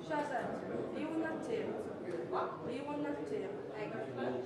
Shazad, you will not tell. You will not tell.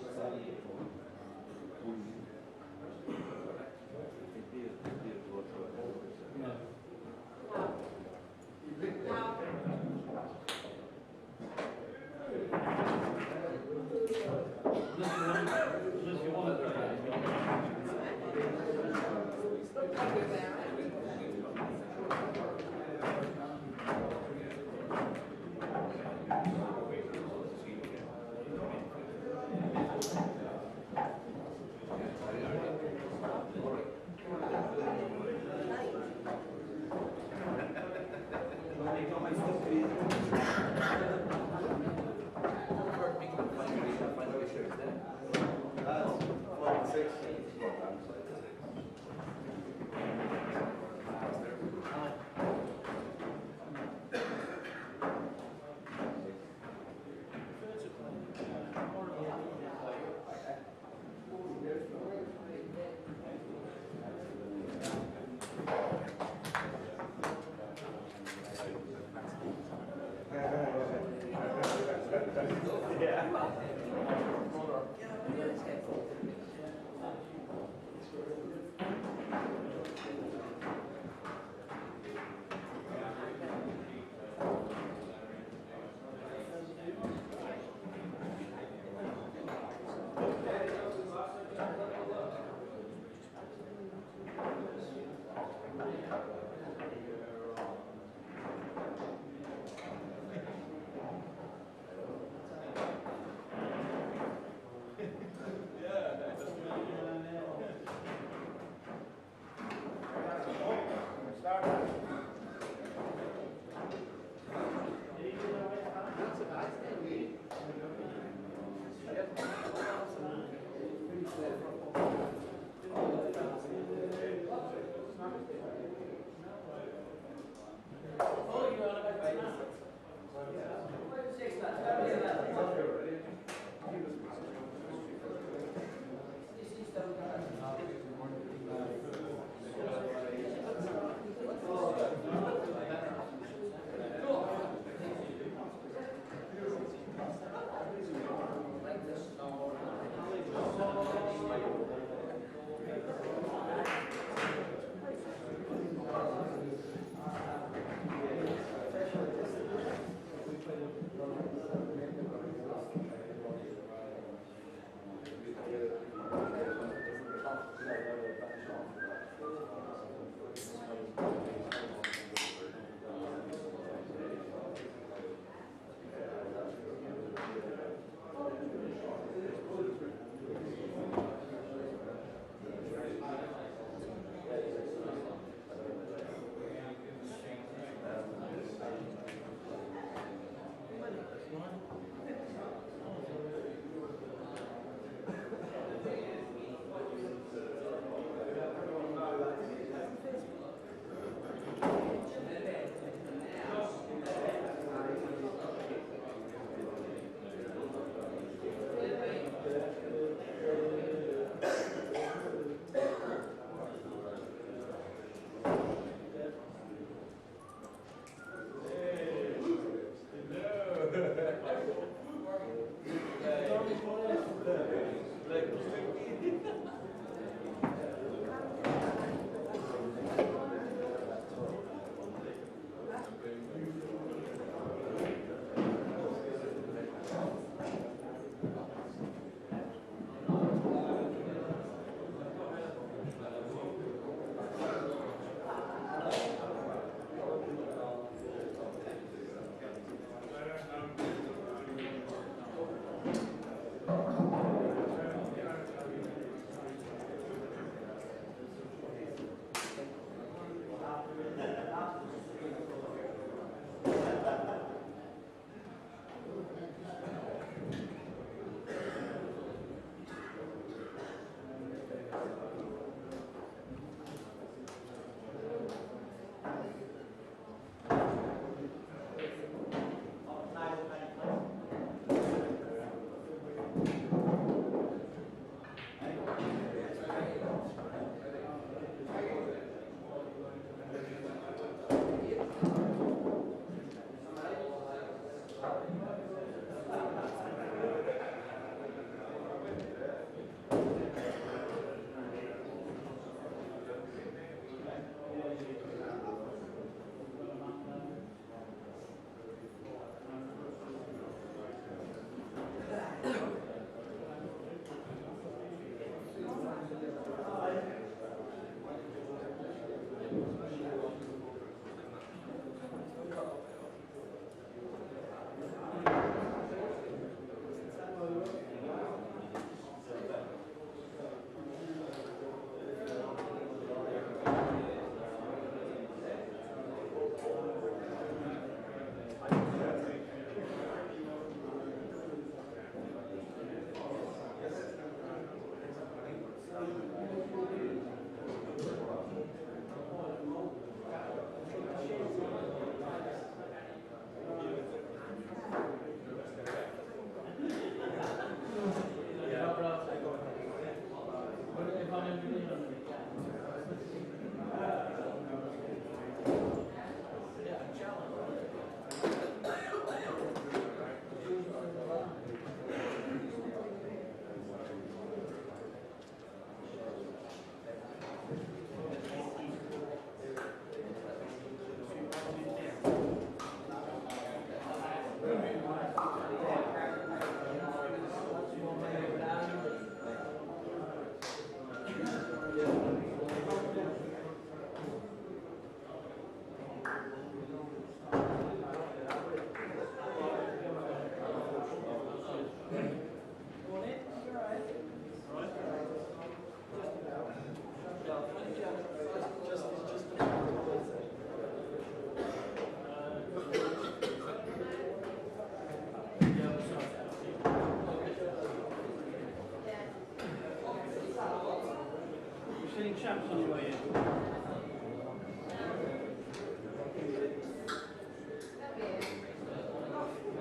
any chaps on your way in?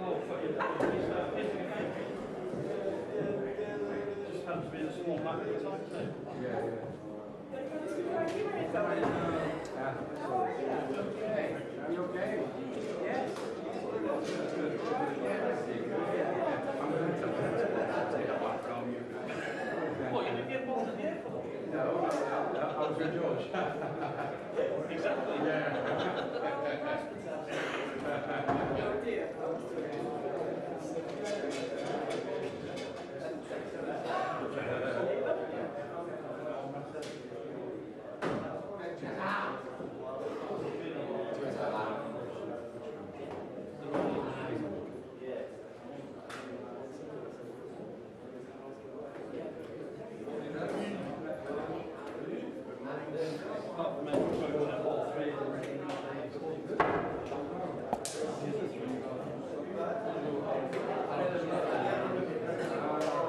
Oh, fuck you. Just happens to be in a small macro type thing. Yeah. Are you okay? Yes. I'm going to take that back from you. What, you didn't get involved at the airport? No, I was with George. Exactly. Yeah.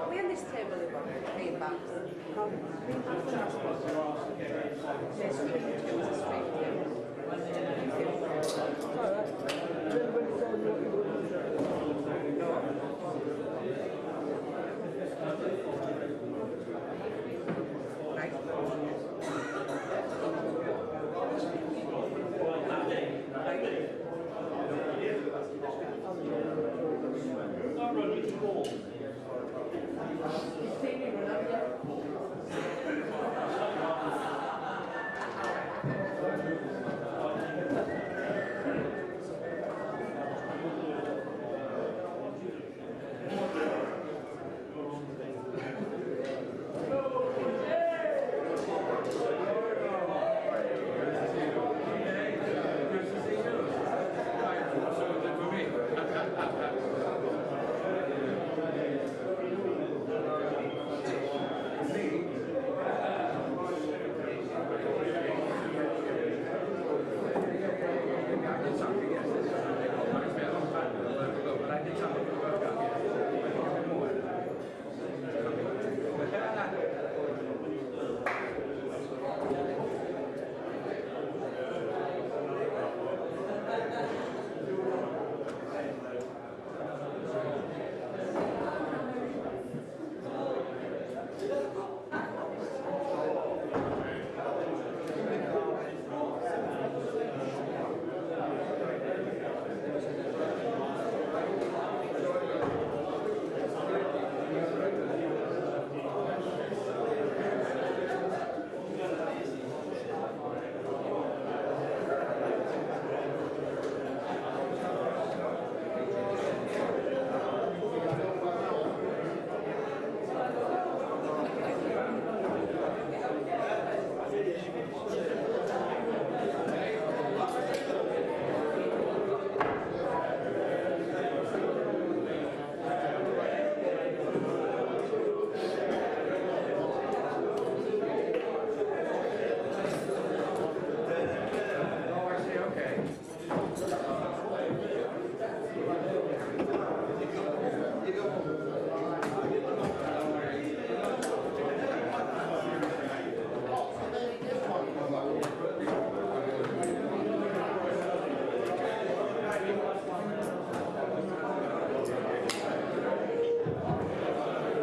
We on this table have got greenbacks. Yes,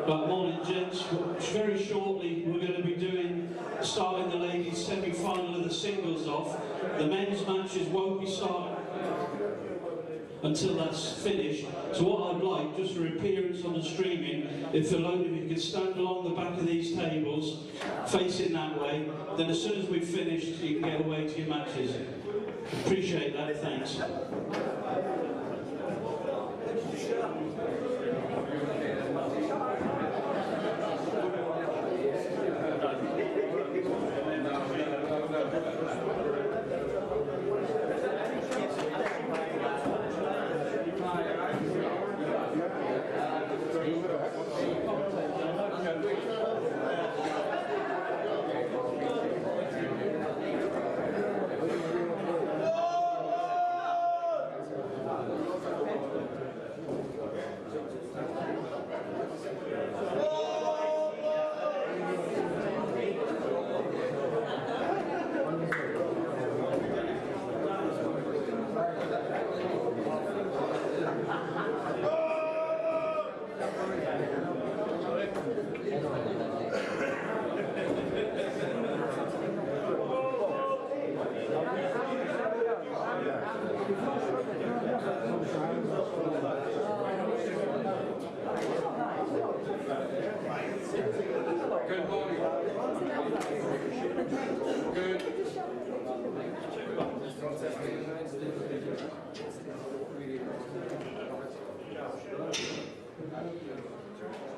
Right, morning gents. Very shortly we're going to be starting the ladies semi-final of the singles off. The men's matches won't be starting until that's finished. So what I'd like, just for appearance on the streaming, if a load of you could stand along the back of these tables, facing that way, then as soon as we've finished you can get away to your matches. Appreciate that, thanks.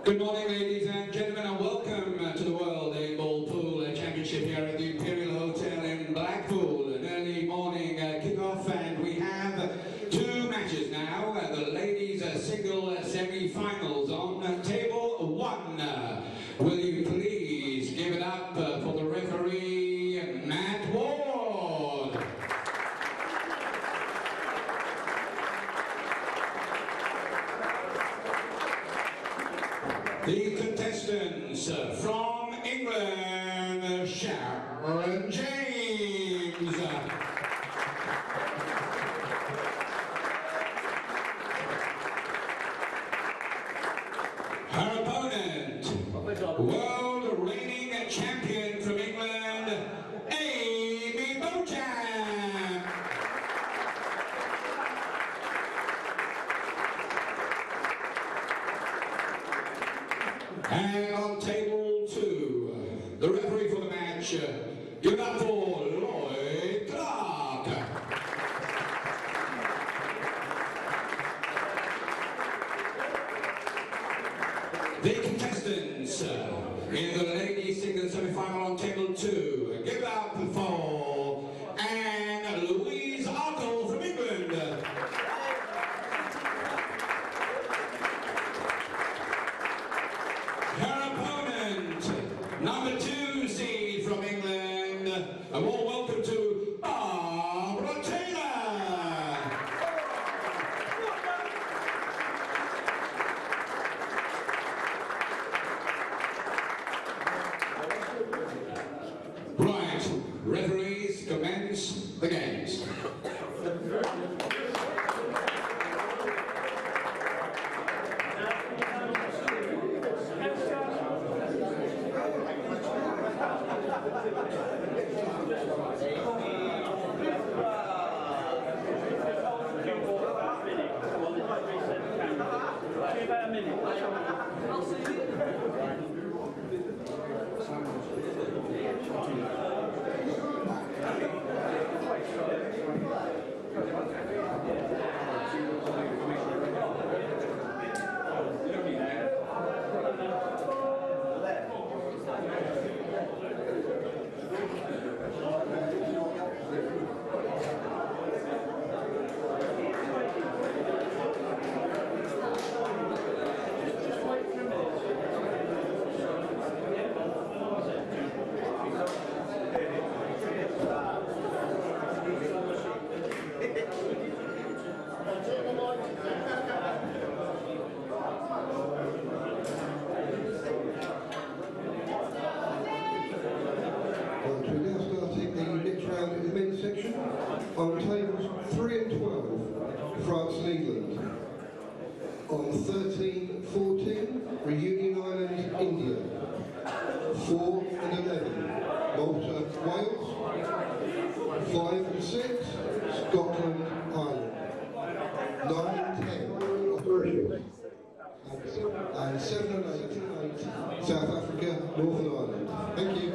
Good morning, ladies and gentlemen, and welcome to the World 8-Ball Pool Championship here at the Imperial Hotel in Blackpool. An early morning kick-off, and we have two matches now. The ladies' single semi-finals on table one. Will you please give it up for the referee, Matt Ward? The contestants from England, Sharon James. Her opponent, world reigning champion from England, Amy Beauchamp. And on table two, the referee for the match, give it up for Lloyd Clark. The contestants in the ladies' single semi-final on table two, give it up for Anne Louise Arkle from England. Her opponent, number 2 seed from England, a warm welcome to Barbara Taylor. Right, referees, commence the games. On tables 3 and 12, France and England. On 13, 14, Reunion Island, India. 4 and 11, Malta, Wales. 5 and 6, Scotland, Ireland. 9 and 10, Australia. And 7 and 8, South Africa, Northern Ireland. Thank you.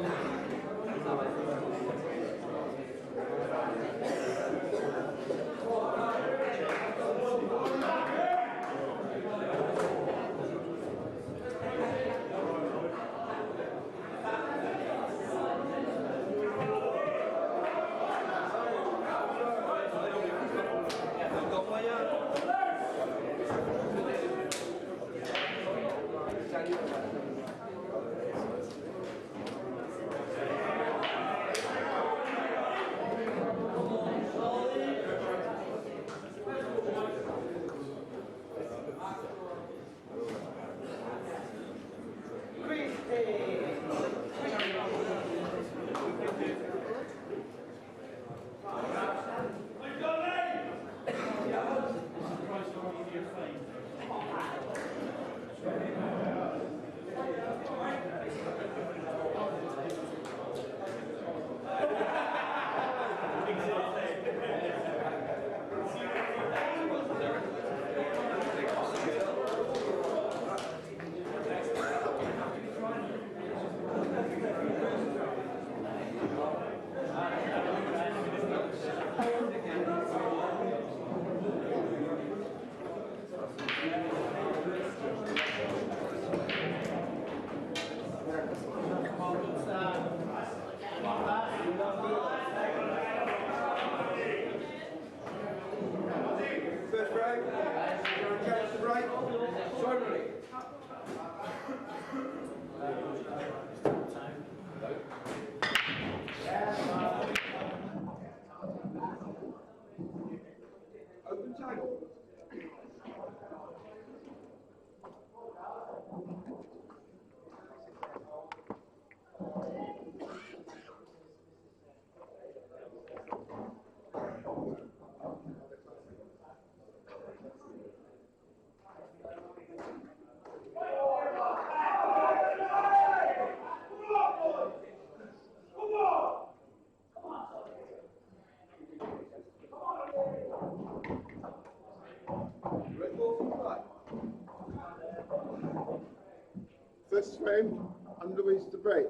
frame and Louise to break.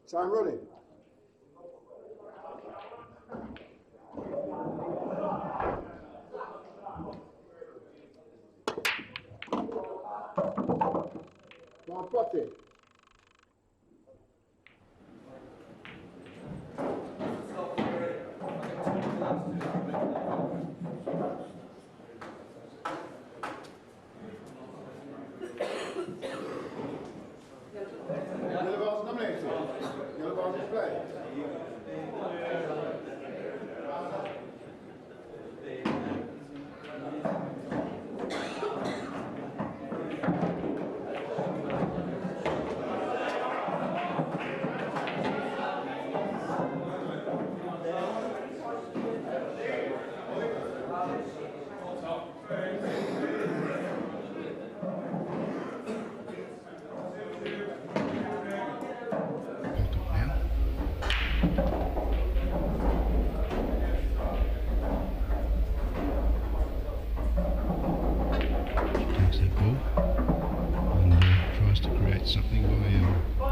Time running. Come on, potty. Yellow ball's nominated. Yellow ball's in play. Takes that ball and tries to create something by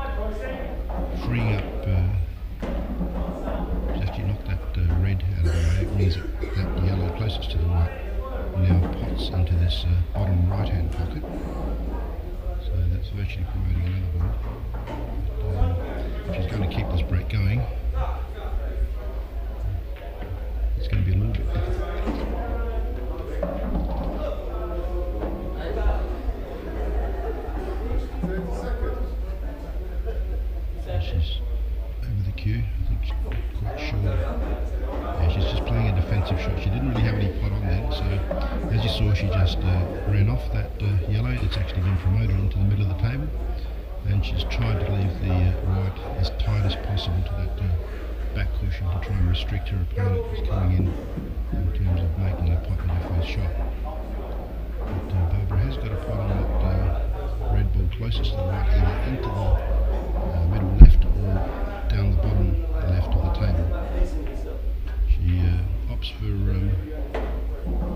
freeing up. She's actually knocked that red out of the way. It means that yellow closest to the white now pots into this bottom right hand pocket. So that's virtually promoting another ball. But, if she's going to keep this break going, it's going to be a little bit difficult. She's over the cue, I think she's quite sure. Yeah, she's just playing a defensive shot. She didn't really have any pot on then, so as you saw, she just ran off that yellow. It's actually been promoted into the middle of the table, and she's tried to leave the white as tight as possible to that back cushion to try and restrict her opponent who's coming in terms of making a pot with her first shot. But Barbara has got a pot on that red ball closest to the white, either into the middle left or down the bottom left of the table. She opts for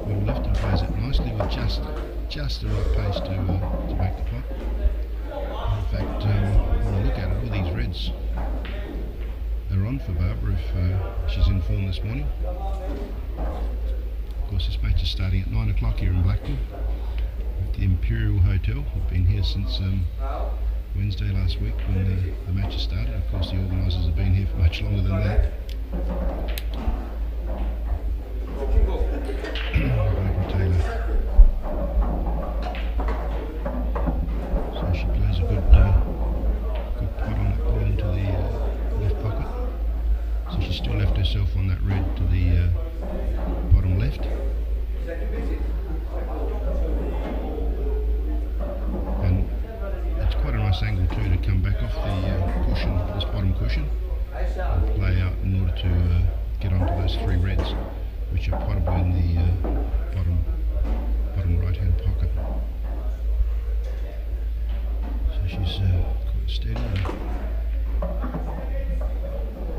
middle left and plays it nicely with just the right pace to make the pot. In fact, when I look at it, all these reds are on for Barbara if she's in form this morning. Of course, this match is starting at 9 o'clock here in Blackpool at the Imperial Hotel. We've been here since Wednesday last week when the matches started. Of course, the organisers have been here for much longer than that. Barbara Taylor. So she plays a good pot on that ball into the left pocket. So she's still left herself on that red to the bottom left. And it's quite a nice angle too to come back off the cushion, this bottom cushion, and play out in order to get onto those three reds, which are potable in the bottom right hand pocket. So she's quite steady.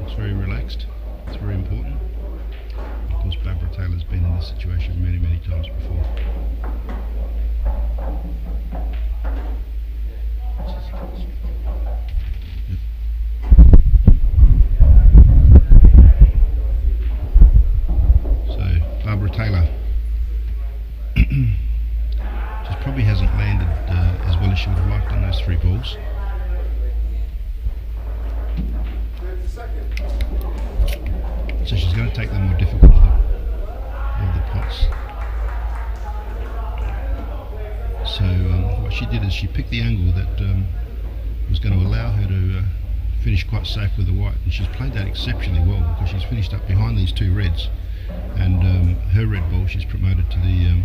It's very relaxed. It's very important. Of course, Barbara Taylor's been in this situation many, many times before. So, Barbara Taylor just probably hasn't landed as well as she would have liked on those three balls. So she's going to take the more difficult of the pots. So what she did is she picked the angle that was going to allow her to finish quite safe with the white, and she's played that exceptionally well because she's finished up behind these two reds, and her red ball she's promoted to the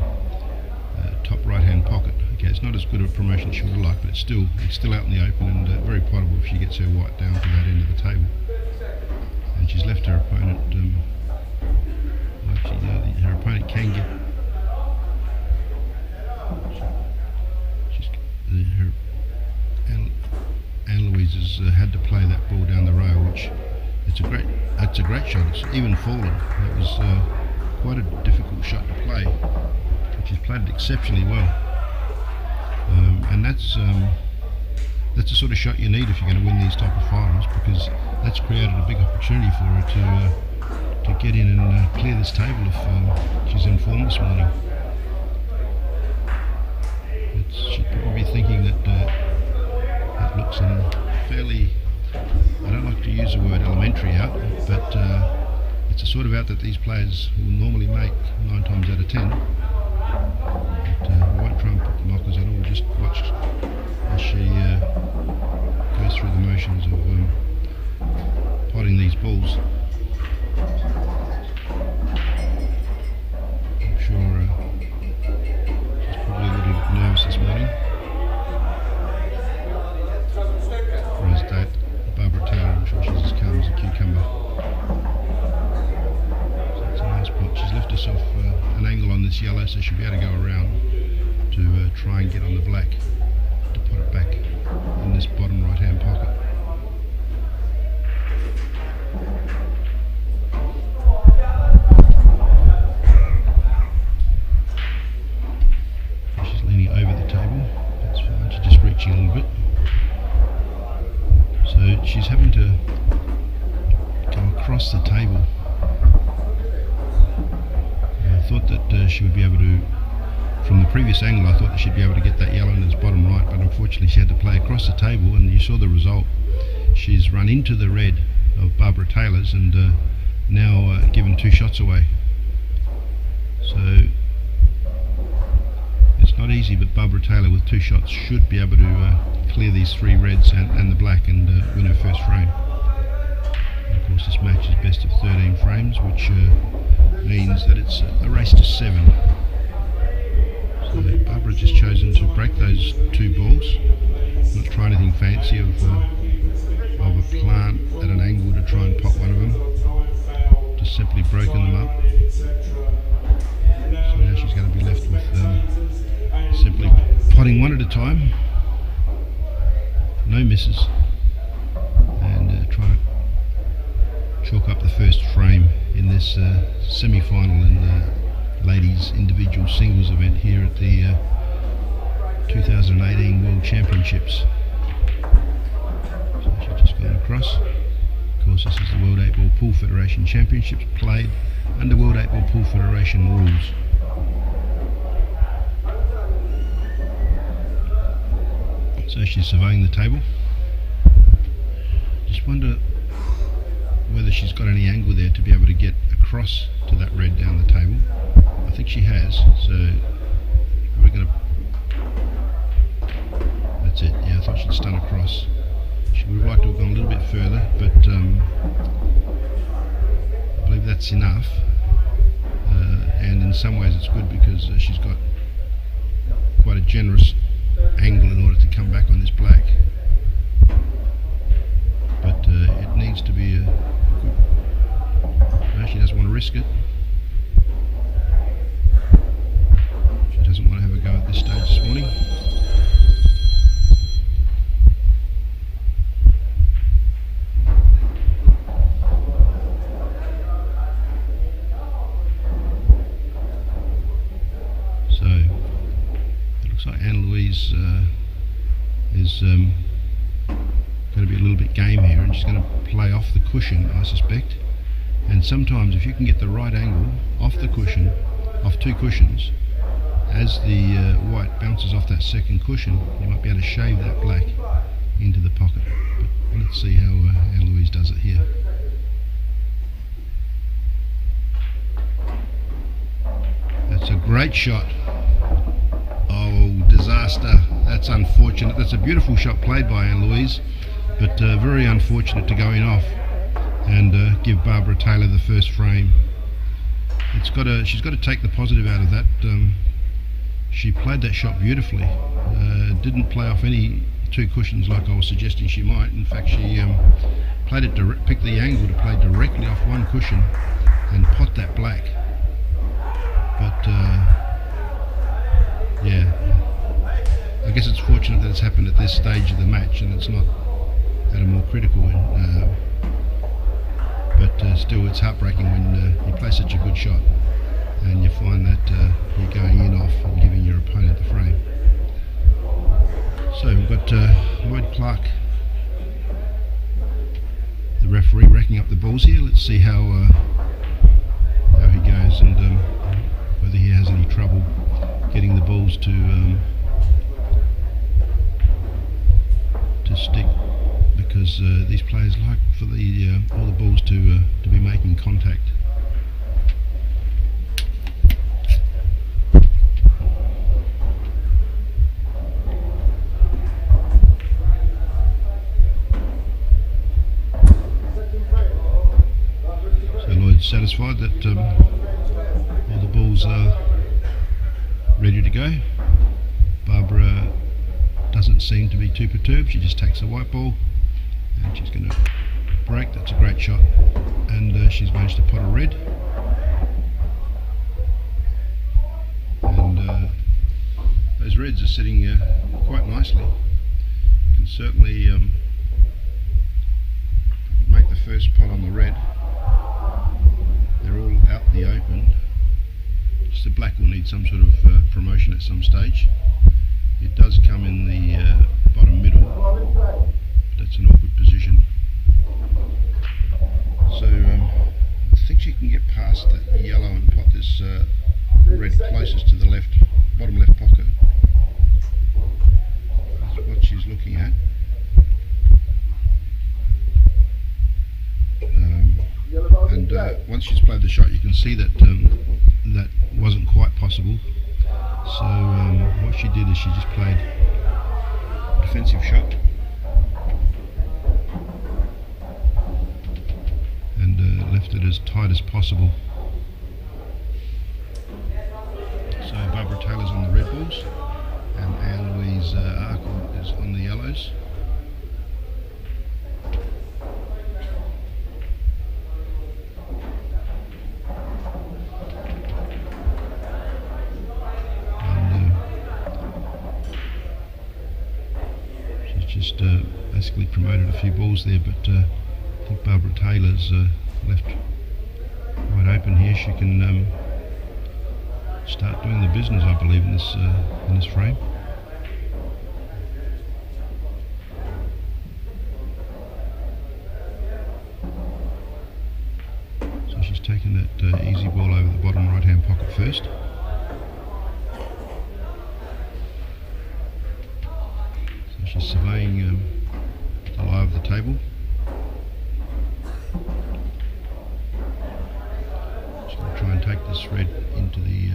top right hand pocket. Okay, it's not as good a promotion as she would have liked, but it's still out in the open and very potable if she gets her white down to that end of the table. And she's left her opponent, her opponent can get, Anne Louise has had to play that ball down the rail, which it's a great shot. It's even fallen. It was quite a difficult shot to play, but she's played it exceptionally well. And that's that's the sort of shot you need if you're going to win these type of finals, because that's created a big opportunity for her to get in and clear this table if she's in form this morning. She'd probably be thinking that it looks fairly, I don't like to use the word elementary out, but it's a sort of out that these players will normally make 9 times out of 10. But I won't try and put the knockers at all, just watch as she goes through the motions of potting these balls. I'm sure she's probably a little bit nervous this morning. Whereas that Barbara Taylor, I'm sure she's as calm as a cucumber. So it's a nice pot. She's left herself an angle on this yellow, so she'll be able to go around to try and get on the black to put it back in this bottom right hand pocket. She's leaning over the table, that's fine, she's just reaching a little bit. So she's having to come across the table. I thought that she would be able to, from the previous angle I thought that she'd be able to get that yellow in its bottom right, but unfortunately she had to play across the table, and you saw the result. She's run into the red of Barbara Taylor's and now given 2 shots away. So it's not easy, but Barbara Taylor with 2 shots should be able to clear these 3 reds and the black and win her first frame. And of course this match is best of 13 frames, which means that it's a race to 7. So Barbara just chosen to break those 2 balls, not try anything fancy of a plant at an angle to try and pot one of them, just simply broken them up. So now she's going to be left with simply potting one at a time, no misses, and trying to chalk up the first frame in this semi-final in the ladies individual singles event here at the 2018 World Championships. So she's just gone across. Of course, this is the World 8 Ball Pool Federation Championships played under World 8 Ball Pool Federation rules. So she's surveying the table. Just wonder whether she's got any angle there to be able to get across to that red down the table. I think she has, so we're going to... That's it, yeah, I thought she'd stun across. She would have liked to have gone a little bit further, but I believe that's enough. And in some ways it's good because she's got quite a generous angle in order to come back on this black. But it needs to be a good... No, she doesn't want to risk it. She doesn't want to have a go at this stage this morning. So it looks like Anne-Louise is going to be a little bit game here, and she's going to play off the cushion, I suspect. And sometimes if you can get the right angle off the cushion, off 2 cushions, as the white bounces off that second cushion, you might be able to shave that black into the pocket. But let's see how Anne-Louise does it here. That's a great shot. Oh, disaster. That's unfortunate. That's a beautiful shot played by Anne-Louise, but very unfortunate to go in off and give Barbara Taylor the first frame. She's got to take the positive out of that. She played that shot beautifully. Didn't play off any 2 cushions like I was suggesting she might. In fact, she played it picked the angle to play directly off 1 cushion and pot that black. But yeah, I guess it's fortunate that it's happened at this stage of the match and it's not at a more critical one. But still, it's heartbreaking when you play such a good shot and you find that you're going in off and giving your opponent the frame. So we've got Lloyd Clark, the referee, racking up the balls here. Let's see how he goes and whether he has any trouble getting the balls to stick, because these players like for all the balls to be making contact. So Lloyd's satisfied that all the balls are ready to go. Barbara doesn't seem to be too perturbed. She just takes the white ball and she's going to break. That's a great shot, and she's managed to pot a red. And those reds are sitting quite nicely. You can certainly make the first pot on the red. They're all out in the open. Just the black will need some sort of promotion at some stage. It does come in the bottom middle, but that's an awkward position. So I think she can get past the yellow and pot this red closest to the left, bottom left pocket. That's what she's looking at. And once she's played the shot, you can see that that wasn't quite possible. So what she did is she just played a defensive shot and left it as tight as possible. So Barbara Taylor's on the red balls and Anne-Louise Arkle is on the yellows. Just basically promoted a few balls there, but I think Barbara Taylor's left wide open here. She can start doing the business, I believe, in this frame. So she's taken that easy ball over the bottom right-hand pocket first. She's surveying the lie of the table. She's going to try and take this red into the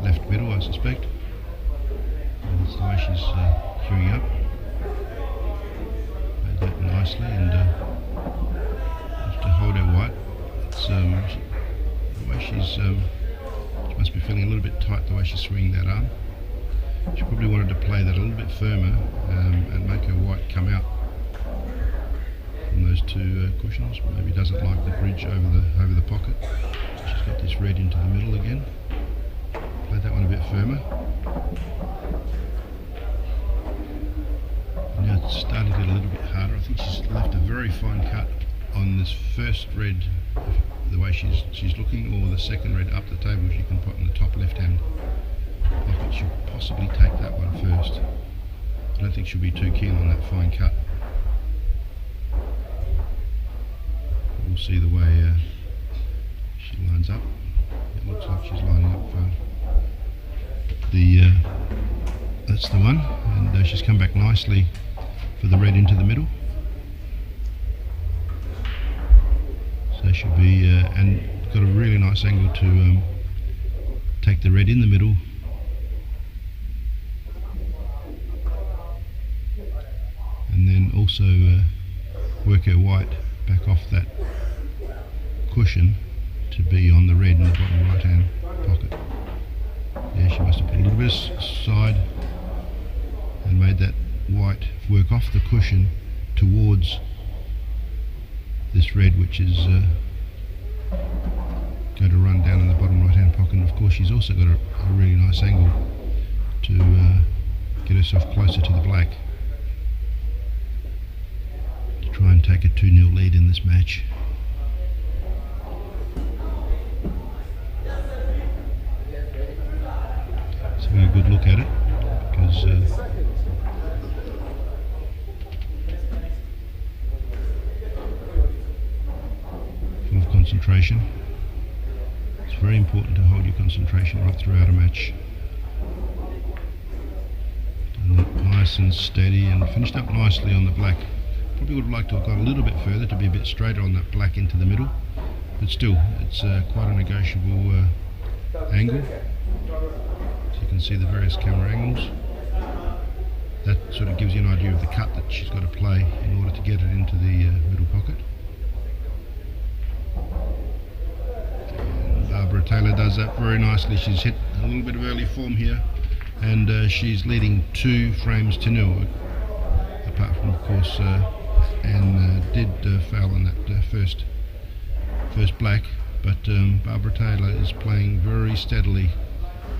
left middle, I suspect. And that's the way she's queuing up. Made that nicely, and just to hold her white. It's the way she must be feeling a little bit tight the way she's swinging that arm. She probably wanted to play that a little bit firmer and make her white come out from those two cushions. Maybe doesn't like the bridge over the pocket. So she's got this red into the middle again. Played that one a bit firmer. Now it's starting to get a little bit harder. I think she's left a very fine cut on this first red, the way she's looking, or the second red up the table she can put in the top left hand pocket. She'll possibly take that one first. I don't think she'll be too keen on that fine cut. We'll see the way she lines up. It looks like she's lining up for that's the one, and she's come back nicely for the red into the middle. So she'll be and got a really nice angle to take the red in the middle. And then also work her white back off that cushion to be on the red in the bottom right hand pocket. Yeah, she must have put a little bit aside and made that white work off the cushion towards this red, which is going to run down in the bottom right hand pocket. And of course she's also got a really nice angle to get herself closer to the black, try and take a 2-0 lead in this match. So we have a good look at it, because concentration. It's very important to hold your concentration right throughout a match. Done that nice and steady and finished up nicely on the black. Probably would have liked to have gone a little bit further to be a bit straighter on that black into the middle, but still, it's quite a negotiable angle. So you can see the various camera angles. That sort of gives you an idea of the cut that she's got to play in order to get it into the middle pocket. And Barbara Taylor does that very nicely. She's hit a little bit of early form here, and she's leading 2 frames to 0. Apart from, of course, Anne did foul on that first black, but Barbara Taylor is playing very steadily,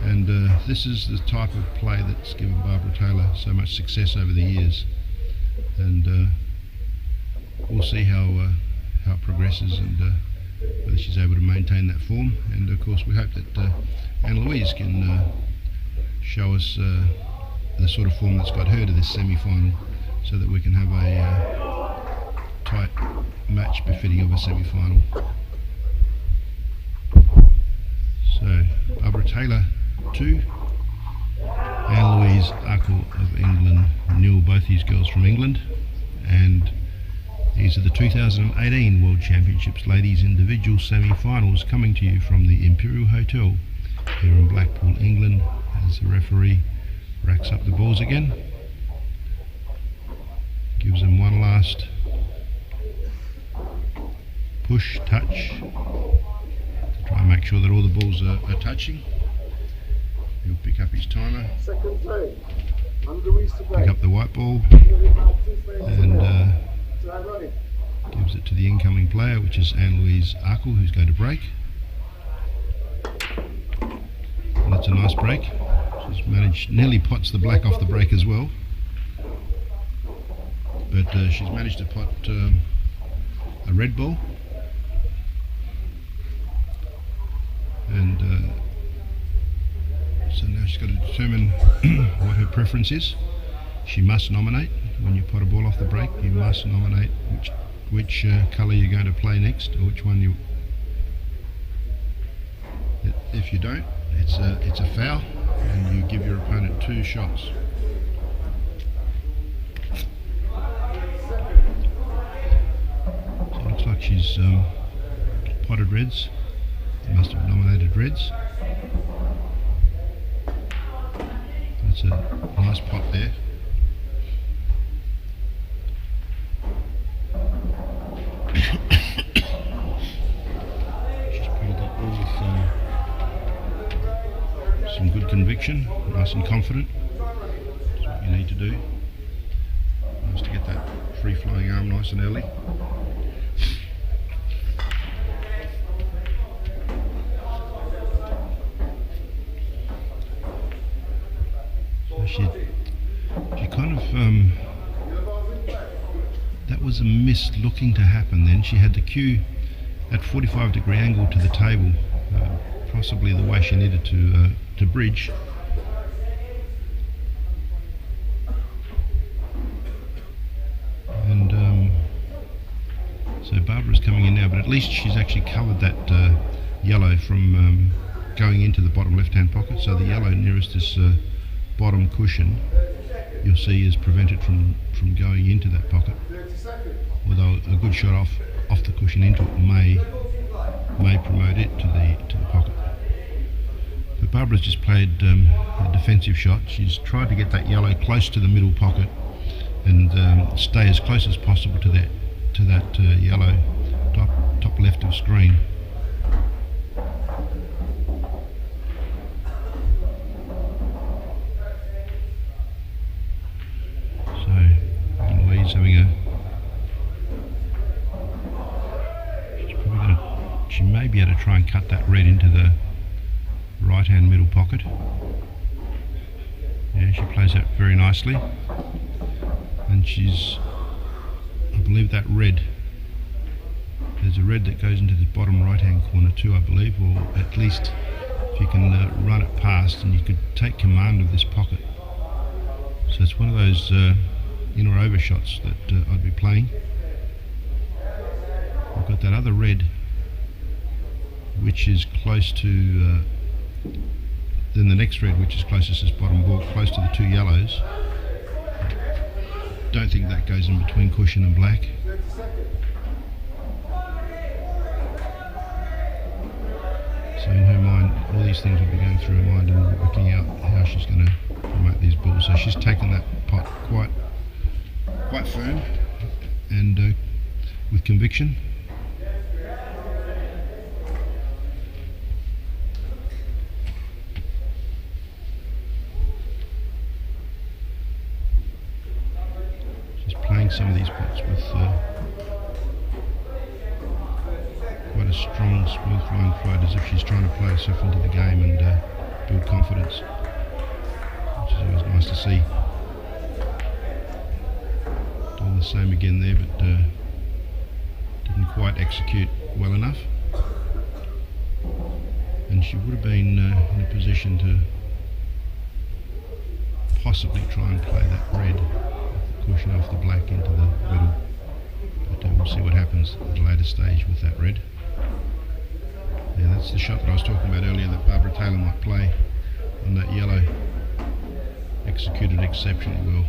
and this is the type of play that's given Barbara Taylor so much success over the years, and we'll see how it progresses and whether she's able to maintain that form. And of course we hope that Anne Louise can show us the sort of form that's got her to this semi-final, so that we can have a tight match befitting of a semi-final. So Barbara Taylor 2, Anne Louise Arkle of England 0, both these girls from England, and these are the 2018 World Championships Ladies Individual Semi-Finals, coming to you from the Imperial Hotel here in Blackpool, England, as the referee racks up the balls again. Gives them one last push, touch, to try and make sure that all the balls are touching. He'll pick up his timer, pick up the white ball, and gives it to the incoming player, which is Anne Louise Arkle, who's going to break. And that's a nice break. She's managed, nearly pots the black off the break as well. But she's managed to pot a red ball, and so now she's got to determine what her preference is. She must nominate. When you pot a ball off the break, you must nominate which colour you're going to play next, or which one you. If you don't, it's a foul, and you give your opponent 2 shots. Looks like she's potted reds. Must have nominated reds. That's a nice pot there. She's pulled that ball with some good conviction, nice and confident. That's what you need to do. Nice to get that free-flowing arm nice and early. She kind of, that was a miss looking to happen then. She had to cue at 45-degree angle to the table, possibly the way she needed to bridge. And so Barbara's coming in now, but at least she's actually covered that yellow from going into the bottom left-hand pocket, so the yellow nearest this bottom cushion, you'll see, is prevented from going into that pocket, although a good shot off the cushion into it may promote it to the pocket. But Barbara's just played a defensive shot. She's tried to get that yellow close to the middle pocket and stay as close as possible to that yellow top left of screen. She may be able to try and cut that red into the right hand middle pocket. Yeah, she plays that very nicely, and she's, I believe that red, there's a red that goes into the bottom right hand corner too, I believe, or at least if you can run it past, and you could take command of this pocket. So it's one of those in or over shots that I'd be playing. We've got that other red which is close to, then the next red, which is closest to this bottom ball, close to the two yellows. Don't think that goes in between cushion and black. So in her mind, all these things will be going through her mind and working out how she's going to promote these balls. So she's taken that pot quite firm and with conviction. She's playing some of these pots with quite a strong, smooth flowing float, as if she's trying to play herself into the game and build confidence, which is always nice to see. Doing the same again there, but didn't quite execute well enough, and she would have been in a position to possibly try and play that red, cushion off the black into the middle, but we'll see what happens at a later stage with that red. Yeah, that's the shot that I was talking about earlier that Barbara Taylor might play on that yellow. Executed exceptionally well,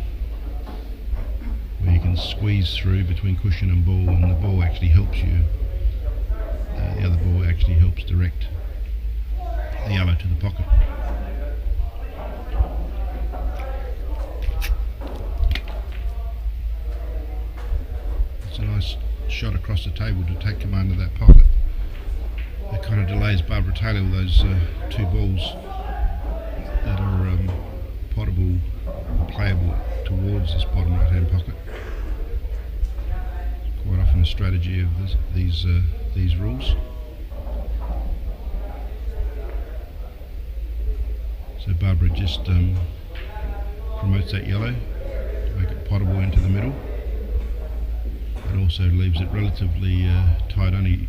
where you can squeeze through between cushion and ball, and the ball actually helps you. The other ball actually helps direct the yellow to the pocket. It's a nice shot across the table to take command of that pocket. It kind of delays Barbara Taylor with those two balls that are potable, playable towards this bottom right hand pocket. Quite often a strategy of these rules. So Barbara just promotes that yellow to make it potable into the middle, and also leaves it relatively tight, only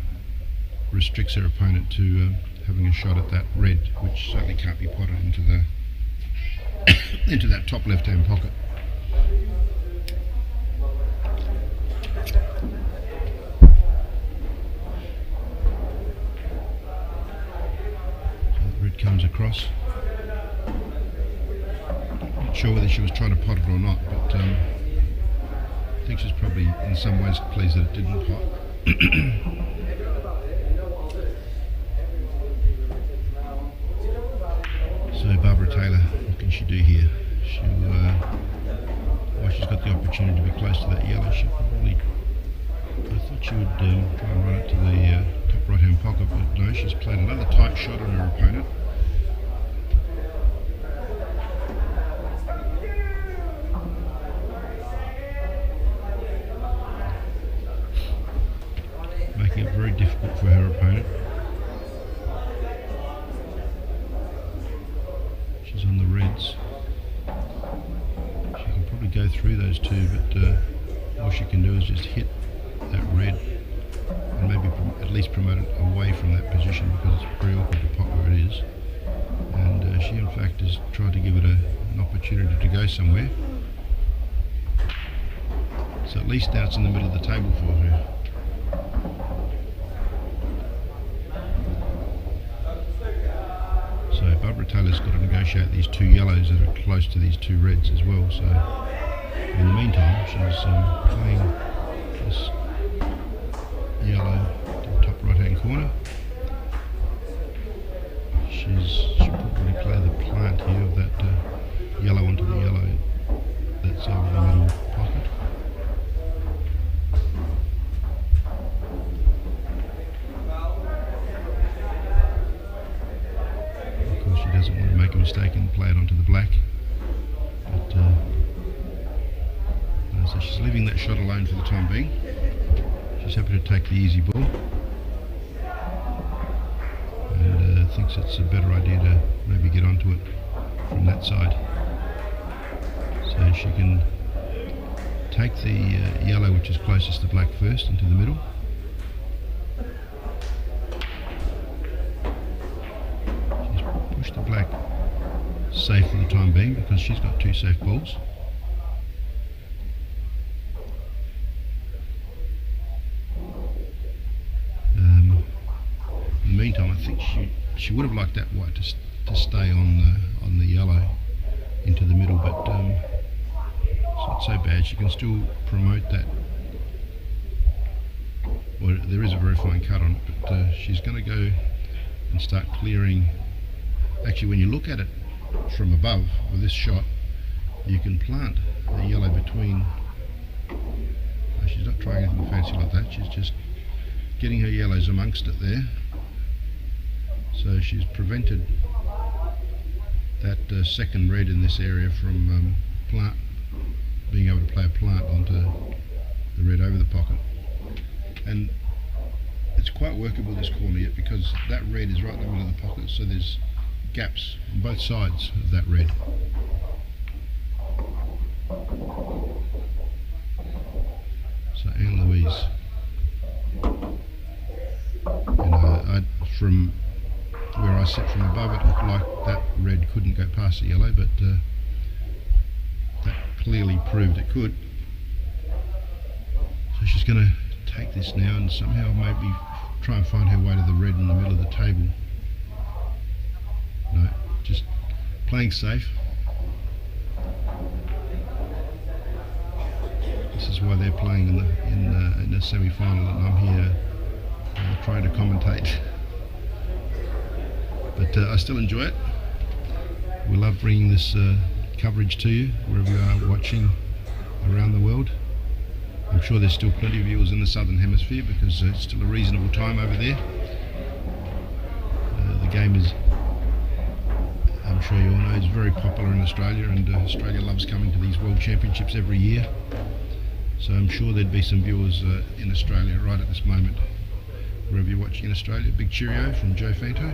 restricts her opponent to having a shot at that red, which certainly can't be potted into the into that top left hand pocket. So the red comes across. Not sure whether she was trying to pot it or not, but I think she's probably in some ways pleased that it didn't pot. So Barbara Taylor, what can she do here? While she's got the opportunity to be close to that yellow, she'll probably, I thought she would try and run it to the top right hand pocket, but no, she's played another tight shot on her opponent. Making it very difficult for her opponent. She's on the reds. She can probably go through those two, but all she can do is just hit that red and maybe at least promote it away from that position, because it's very awkward to pot where it is. And she in fact has tried to give it an opportunity to go somewhere. So at least now it's in the middle of the table for her. So Barbara Taylor's got to negotiate these two yellows that are close to these two reds as well. So in the meantime, she's playing this yellow to the top right hand corner. She'll probably play the plant here of that yellow onto the yellow that's over the middle pocket. She doesn't want to make a mistake and play it onto the black, but so she's leaving that shot alone for the time being. She's happy to take the easy ball, and thinks it's a better idea to maybe get onto it from that side, so she can take the yellow which is closest to black first into the middle. Push the black safe for the time being, because she's got two safe balls. In the meantime, I think she would have liked that white to stay on the yellow into the middle, but it's not so bad. She can still promote that. Well, there is a very fine cut on it, but she's going to go and start clearing. Actually, when you look at it from above with this shot, you can plant the yellow between. She's not trying anything fancy like that. She's just getting her yellows amongst it there. So she's prevented that second red in this area from being able to play a plant onto the red over the pocket. And it's quite workable, this corner, yet, because that red is right in the middle of the pocket, so there's gaps on both sides of that red. So Anne Louise, and from where I sit from above, it looked like that red couldn't go past the yellow, but that clearly proved it could. So she's going to take this now and somehow maybe try and find her way to the red in the middle of the table. No, just playing safe. This is why they're playing in the semi-final, and I'm here trying to commentate. But I still enjoy it. We love bringing this coverage to you wherever you are watching around the world. I'm sure there's still plenty of viewers in the southern hemisphere because it's still a reasonable time over there. The game is, I'm sure you all know, is very popular in Australia, and Australia loves coming to these World Championships every year. So I'm sure there'd be some viewers in Australia right at this moment. Wherever you're watching in Australia, big cheerio from Joe Fanto.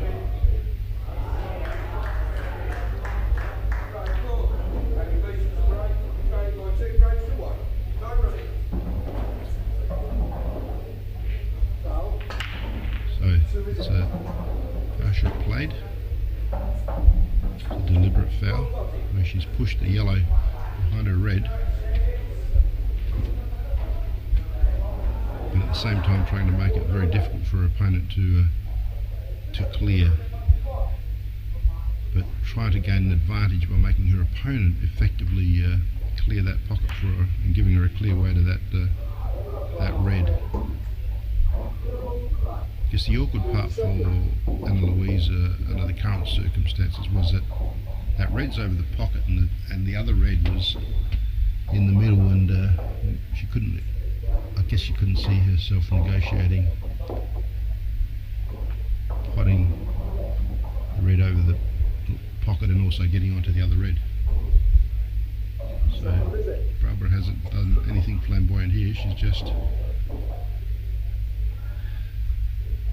So it's a foul shot played. It's a deliberate foul where she's pushed the yellow behind her red, and at the same time trying to make it very difficult for her opponent to clear, but trying to gain an advantage by making her opponent effectively clear that pocket for her and giving her a clear way to that red. I guess the awkward part for Anna Louise under the current circumstances was that red's over the pocket and the other red was in the middle, and she couldn't, I guess she couldn't see herself negotiating, potting the red over the pocket and also getting onto the other red. So Barbara hasn't done anything flamboyant here. She's just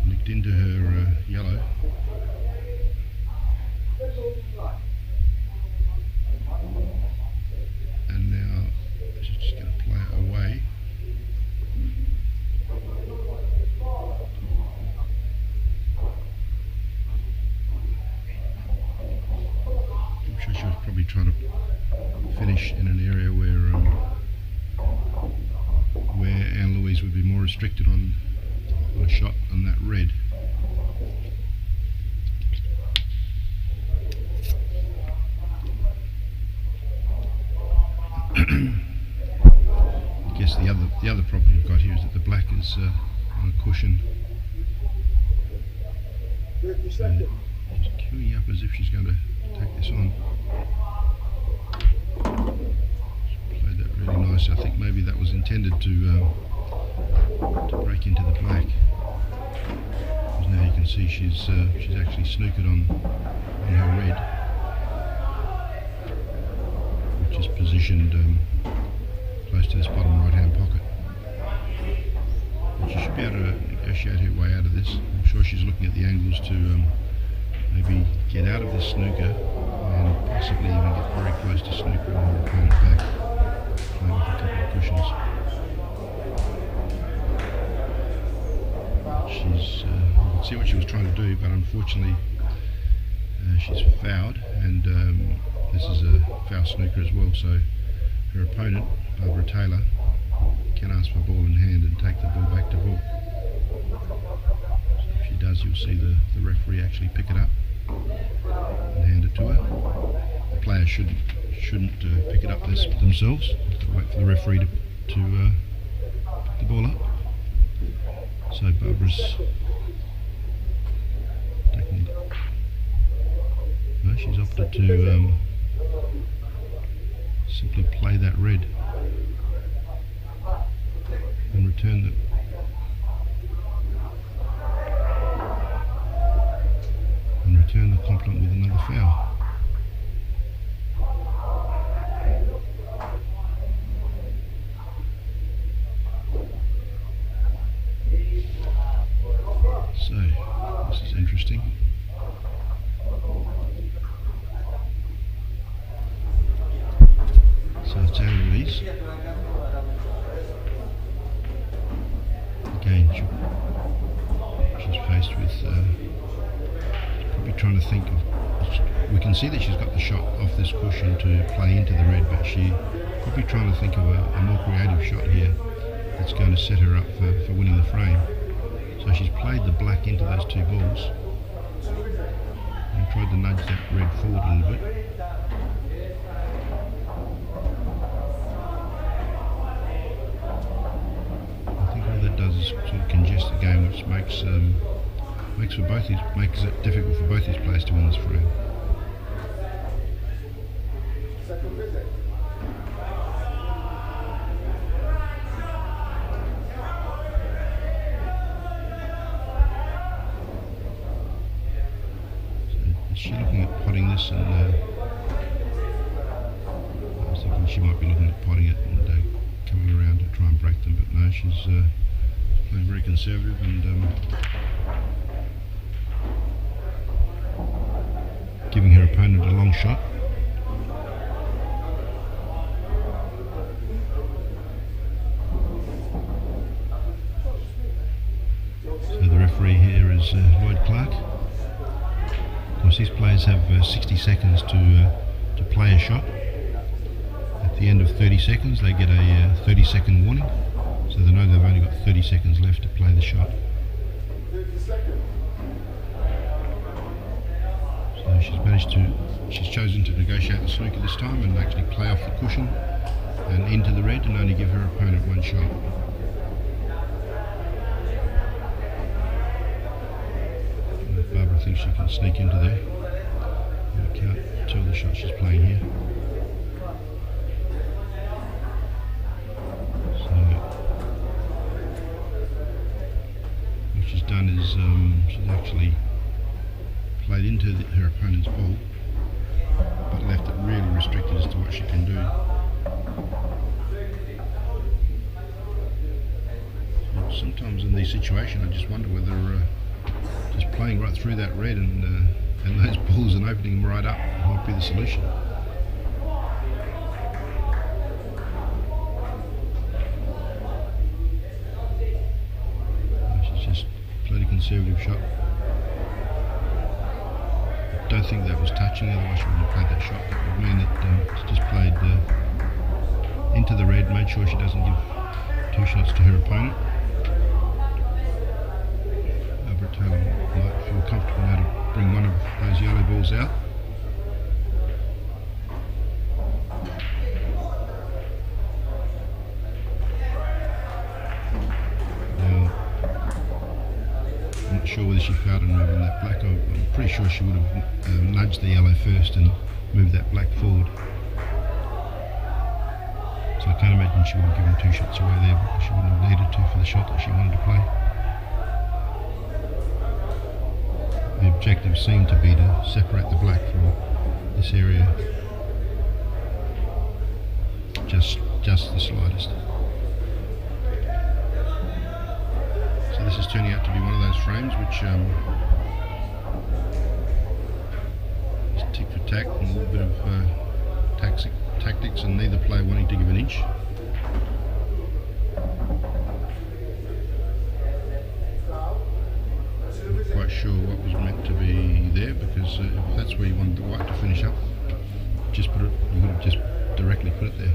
nicked into her yellow. And now she's just going to play it away. I'm sure she was probably trying to finish in an area where Anne Louise would be more restricted on a shot on that red. I guess the other problem you've got here is that the black is on a cushion. So she's queuing up as if she's going to take this on. She played that really nice. I think maybe that was intended to break into the black. Because now you can see she's actually snookered on her red, which is positioned close to this bottom right hand pocket. But she should be able to negotiate her way out of this. I'm sure she's looking at the angles to maybe get out of this snooker and possibly even get very close to snooker and her opponent back, playing with a couple of cushions. She's, you can see what she was trying to do, but unfortunately she's fouled, and this is a foul snooker as well, so her opponent, Barbara Taylor, can ask for ball in hand and take the ball back to ball. So if she does, you'll see the referee referee actually pick it up and hand it to her. The players shouldn't pick it up themselves. Wait for the referee to pick the ball up. So Barbara's taking. No, she's opted to simply play that red and return the. Return the compliment with another foul. So, this is interesting. So it's out of these. Again, she's faced with probably trying to think of, we can see that she's got the shot off this cushion to play into the red, but she probably trying to think of a more creative shot here that's going to set her up for winning the frame. So she's played the black into those two balls and tried to nudge that red forward a little bit. I think all that does is sort of congest the game, which makes it difficult for both these players to win this frame. So is she looking at potting this? And I was thinking she might be looking at potting it and coming around to try and break them, but no, she's playing very conservative and giving her opponent a long shot. So the referee here is Lloyd Clark. Of course, these players have 60 seconds to play a shot. At the end of 30 seconds they get a 30-second warning, so they know they've only got 30 seconds left to play the shot. She's chosen to negotiate the snooker this time and actually play off the cushion and into the red and only give her opponent one shot. Barbara thinks she can sneak into there. I can't tell the shot she's playing here. So what she's done is she's actually played into her opponent's ball, but left it really restricted as to what she can do. So sometimes in these situations, I just wonder whether just playing right through that red and those balls and opening them right up might be the solution. She's just played a conservative shot. I don't think that was touching, otherwise she wouldn't have played that shot. That would mean that she just played into the red, made sure she doesn't give two shots to her opponent. Albert Taylor might feel comfortable now to bring one of those yellow balls out. I'm not sure whether she fouled in moving that black. I'm pretty sure she would have nudged the yellow first and moved that black forward. So I can't imagine she would have given two shots away there, because she wouldn't have needed to for the shot that she wanted to play. The objective seemed to be to separate the black from this area just the slightest. So this is turning out to be one of those frames which is tick for tack and a little bit of tactics and neither player wanting to give an inch. Not quite sure what was meant to be there, because if that's where you wanted the white to finish up, just put it. You could have just directly put it there.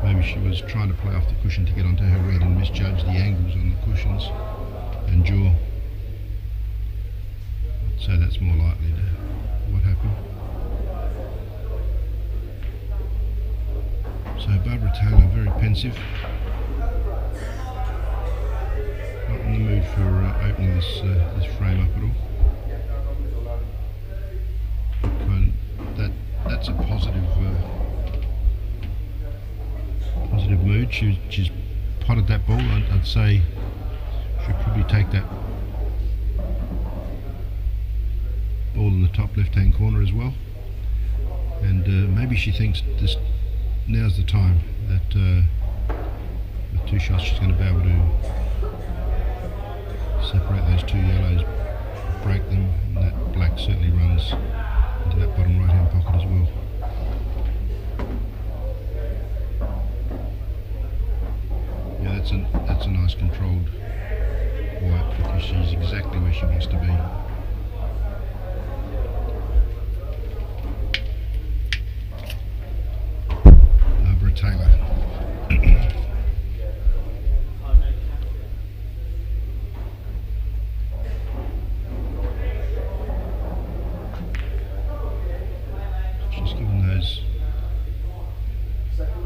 Maybe she was trying to play off the cushion to get onto her red and misjudged the angles on the cushions and jaw. So that's more likely to what happened. So Barbara Taylor, very pensive. Not in the mood for opening this frame up at all. That's a positive mood. She's potted that ball. I'd say she'll probably take that ball in the top left-hand corner as well. And maybe she thinks this now's the time that with two shots she's going to be able to separate those two yellows, break them, and that black certainly runs into that bottom right hand pocket as well. Yeah, that's a nice controlled white because she's exactly where she wants to be. Barbara Taylor. She's given those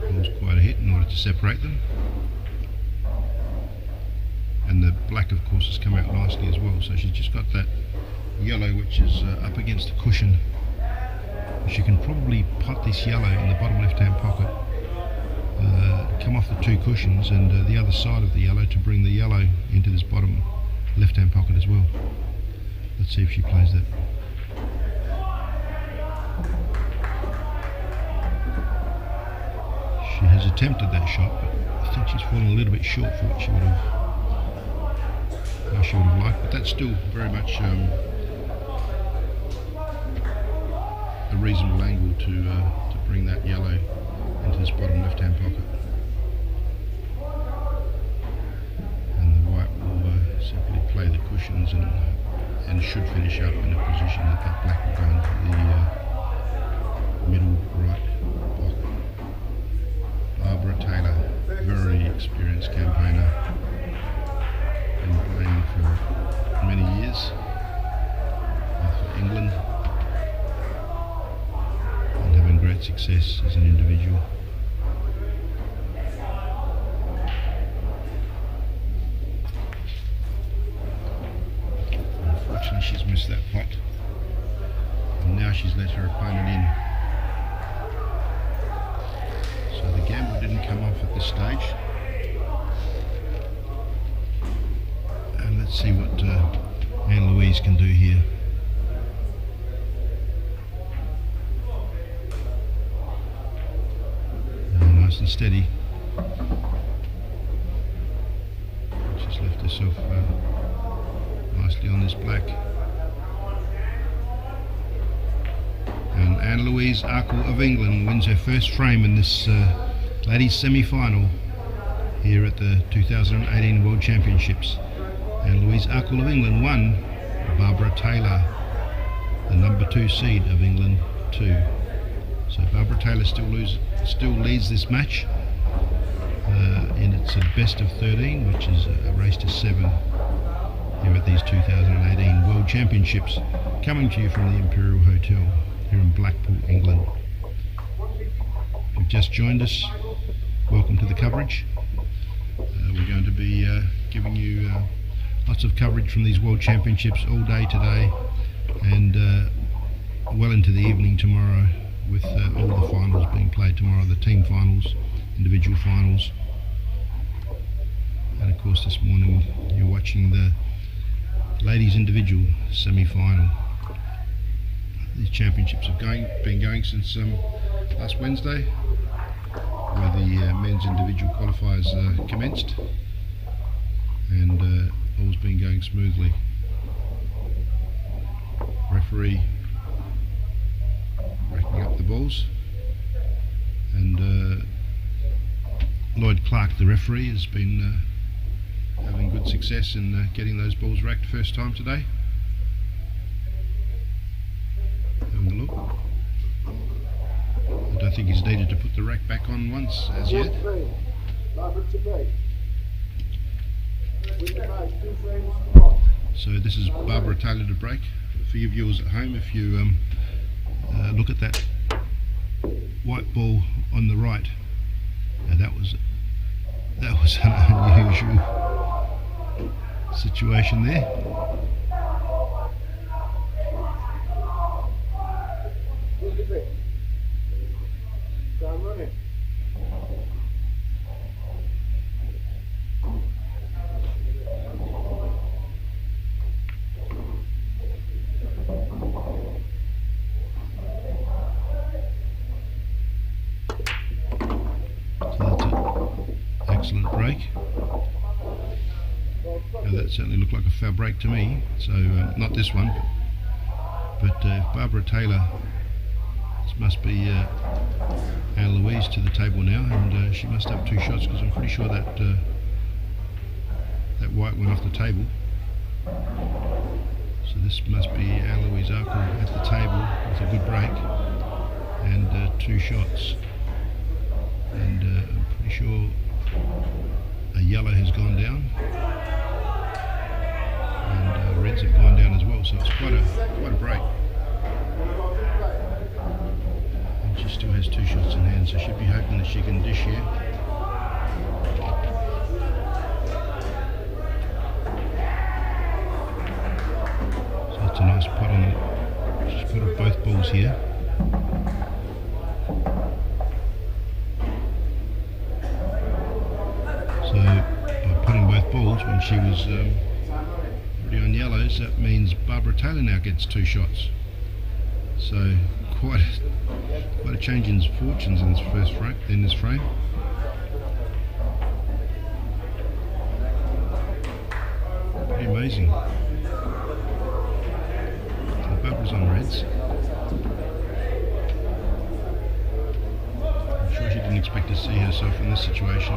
balls quite a hit in order to separate them. And the black, of course, has come out nicely as well. So she's just got that yellow which is up against the cushion. She can probably pot this yellow in the bottom left-hand pocket, come off the two cushions and the other side of the yellow to bring the yellow into this bottom left-hand pocket as well. Let's see if she plays that. She has attempted that shot, but I think she's fallen a little bit short for what she would have liked, but that's still very much a reasonable angle to bring that yellow into this bottom left-hand pocket. And the white will simply play the cushions and should finish up in a position that black will go into the middle right pocket. Barbara Taylor, very experienced campaigner, been playing for many years for England and having great success as an individual. Unfortunately, she's missed that pot, and now she's let her opponent in. So the gamble didn't come off at this stage. And let's see what Anne-Louise can do here. Nice and steady. She's left herself nicely on this black. And Anne-Louise Arkle of England wins her first frame in this ladies semi-final here at the 2018 World Championships. Anne-Louise Arkle of England won. Barbara Taylor, the number 2 seed of England, 2. So Barbara Taylor still leads this match in its best of 13, which is a race to 7 here at these 2018 World Championships, coming to you from the Imperial Hotel here in Blackpool, England. If you've just joined us, welcome to the coverage. We're going to be giving you lots of coverage from these World Championships all day today and well into the evening tomorrow, with all the finals being played tomorrow, the team finals, individual finals, and of course this morning you're watching the ladies individual semi-final. These championships have been going since last Wednesday, where the men's individual qualifiers commenced, and all's been going smoothly. Referee breaking up the balls, and Lloyd Clark, the referee, has been having good success in getting those balls racked first time today. Having a look. I don't think he's needed to put the rack back on once as yet. So this is Barbara Taylor to break. For your viewers at home, if you look at that white ball on the right, that was an unusual situation there. Excellent break. Now that certainly looked like a foul break to me, so not this one, but Barbara Taylor, this must be Anne Louise to the table now, and she must have 2 shots, because I'm pretty sure that that white went off the table. So this must be Anne Louise Arkle at the table with a good break and 2 shots, and I'm pretty sure a yellow has gone down and reds have gone down as well, so it's quite a break. And she still has 2 shots in hand, so she'll be hoping that she can dish here. So it's a nice pot on it. She's put up both balls here. So by putting both balls when she was already on yellows, that means Barbara Taylor now gets 2 shots. So quite a change in fortunes in this frame. Pretty amazing. So Barbara's on reds. I'm sure she didn't expect to see herself in this situation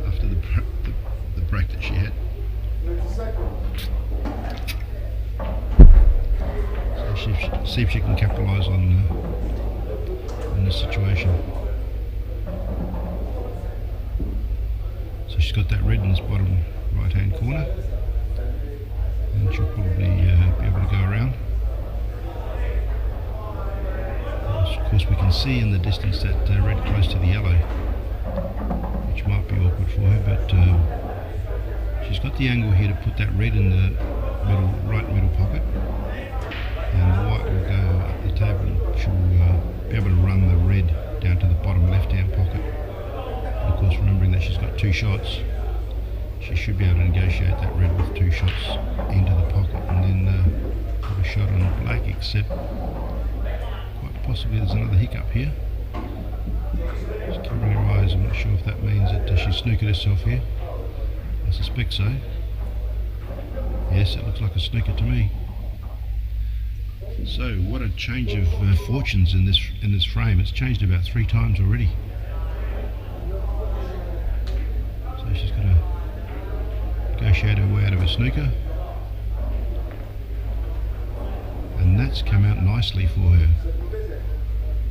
after the break that she had. So see if she can capitalise on this situation. So she's got that red in this bottom right hand corner, and she'll probably be able to go around. Of course we can see in the distance that red close to the yellow, which might be awkward for her, but she's got the angle here to put that red in the right middle pocket, and the white will go up the table and she'll be able to run the red down to the bottom left hand pocket. And of course, remembering that she's got 2 shots, she should be able to negotiate that red with 2 shots into the pocket and then put a shot on black, except quite possibly there's another hiccup here. She's covering her eyes. I'm not sure if that means that she's snookered herself here. I suspect so. Yes, it looks like a snooker to me. So what a change of fortunes in this frame. It's changed about 3 times already. So she's got to negotiate her way out of a snooker, and that's come out nicely for her.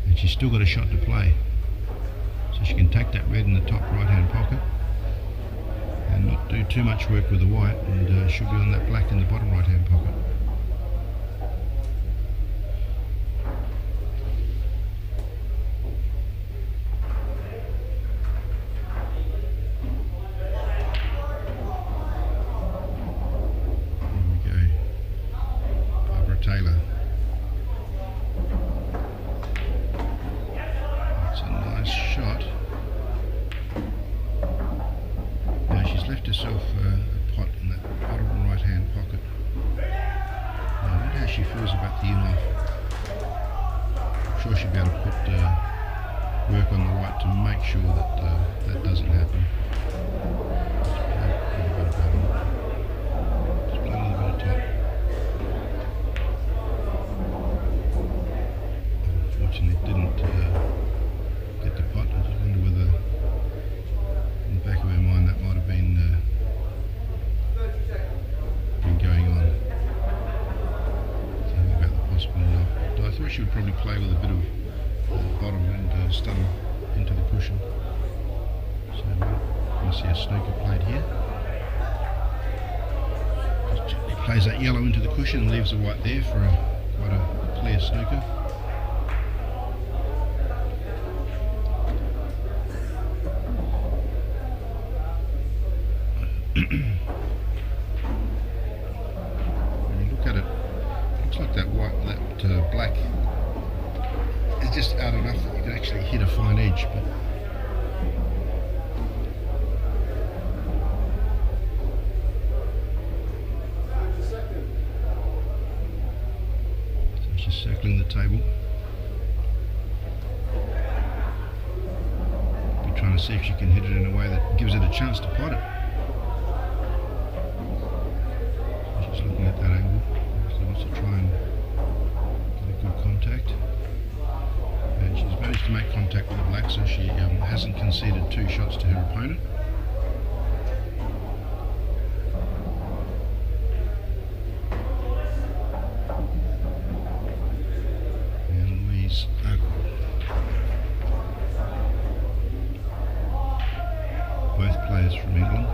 And she's still got a shot to play, so she can take that red in the top right hand pocket and not do too much work with the white, and she'll be on that black in the bottom right hand pocket. Taylor. It's a nice shot. Now she's left herself a pot in that bottom right hand pocket. Now I wonder how she feels about the in-off. I'm sure she'll be able to put work on the white to make sure that that doesn't happen. Just play a little bit of top. Unfortunately, it didn't get the pot. I just wonder whether, in the back of her mind, that might have been going on. Thinking about the possible knock. I thought she would probably play with a bit of bottom and stunner into the cushion. So I see a snooker played here. He plays that yellow into the cushion and leaves the white there for quite a clear snooker. When you look at it, looks like that black is just out enough that you can actually hit a fine edge, but so she's circling the table. Be trying to see if she can hit it in a way that gives it a chance to pot it. She's looking at that angle. She wants to try and get a good contact. And she's managed to make contact with the black, so she hasn't conceded 2 shots to her opponent. And Louise Arkle. Both players from England.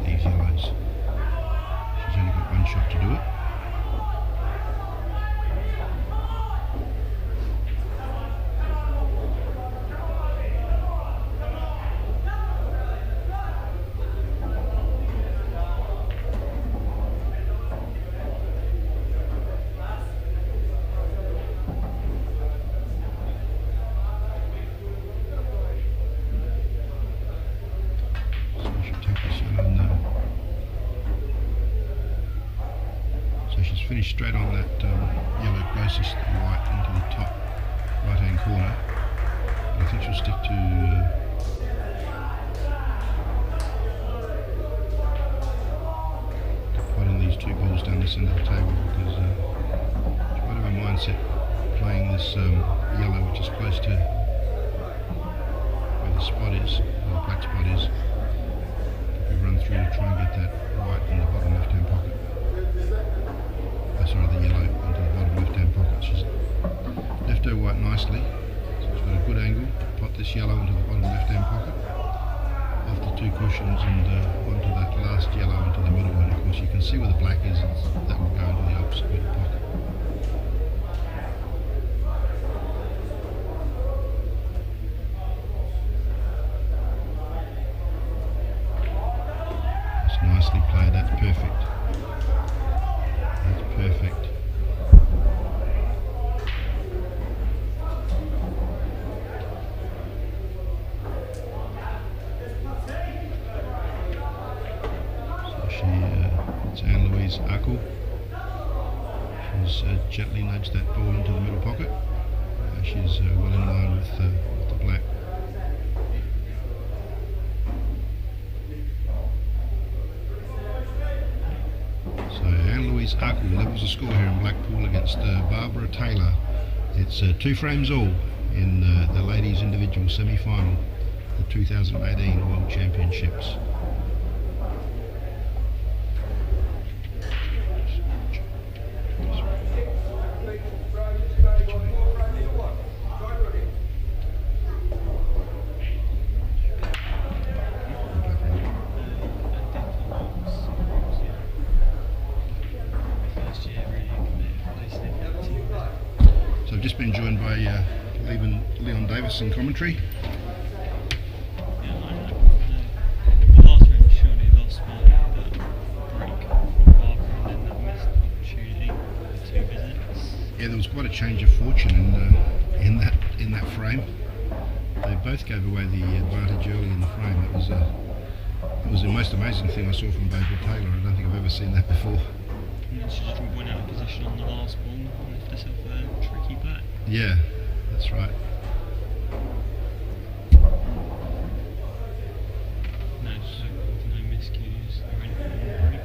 These yellows. She's only got 1 shot to do it. So she's finished straight on that yellow closest to the white into the top right hand corner. I think she'll stick to potting these 2 balls down this end of the table, because she's got her mindset playing this yellow, which is close to where the spot is, where the black spot is. We run through to try and get that white in the bottom left hand pocket. Sorry, the yellow into the bottom left hand pocket. She's left her white nicely, so she's got a good angle to pot this yellow into the bottom left hand pocket, off the 2 cushions and onto that last yellow into the middle, and of course you can see where the black is, that will go into the opposite middle pocket. That's nicely played, that's perfect. That's perfect. So it's Anne-Louise Arkle. She's gently nudged that ball into the middle pocket. She's well in line with the black. So Anne-Louise Arkle levels the score here in Blackpool against Barbara Taylor. It's 2 frames all in the ladies' individual semi-final, the 2018 World Championships. So I've just been joined by Leon Davis in commentary. The last round surely lost by that break from Barbara, and then that missed opportunity with 2 visits. Yeah, there was quite a change of fortune in that frame. They both gave away the advantage early in the frame. It was the most amazing thing I saw from Barbara Taylor. I don't think I've ever seen that before. And then she just went out of position on the last ball and left herself a tricky back. Yeah, that's right. No miscues or anything.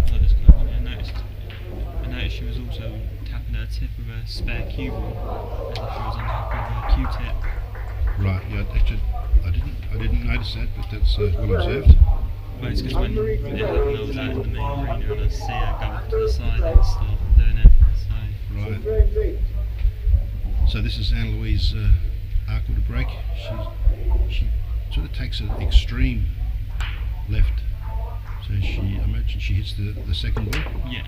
So just kind of, I noticed she was also tapping her tip with a spare cue ball, as if she was unhappy with her Q-tip. Right. Yeah. Actually, I didn't notice noticed that, but that's well observed. Well, it's because when it happened, I was out in the main arena and I see her go off to the side and start doing it. So. Right. So this is Anne Louise Arkle to break. She sort of takes an extreme left. So I imagine she hits the second ball. Yeah.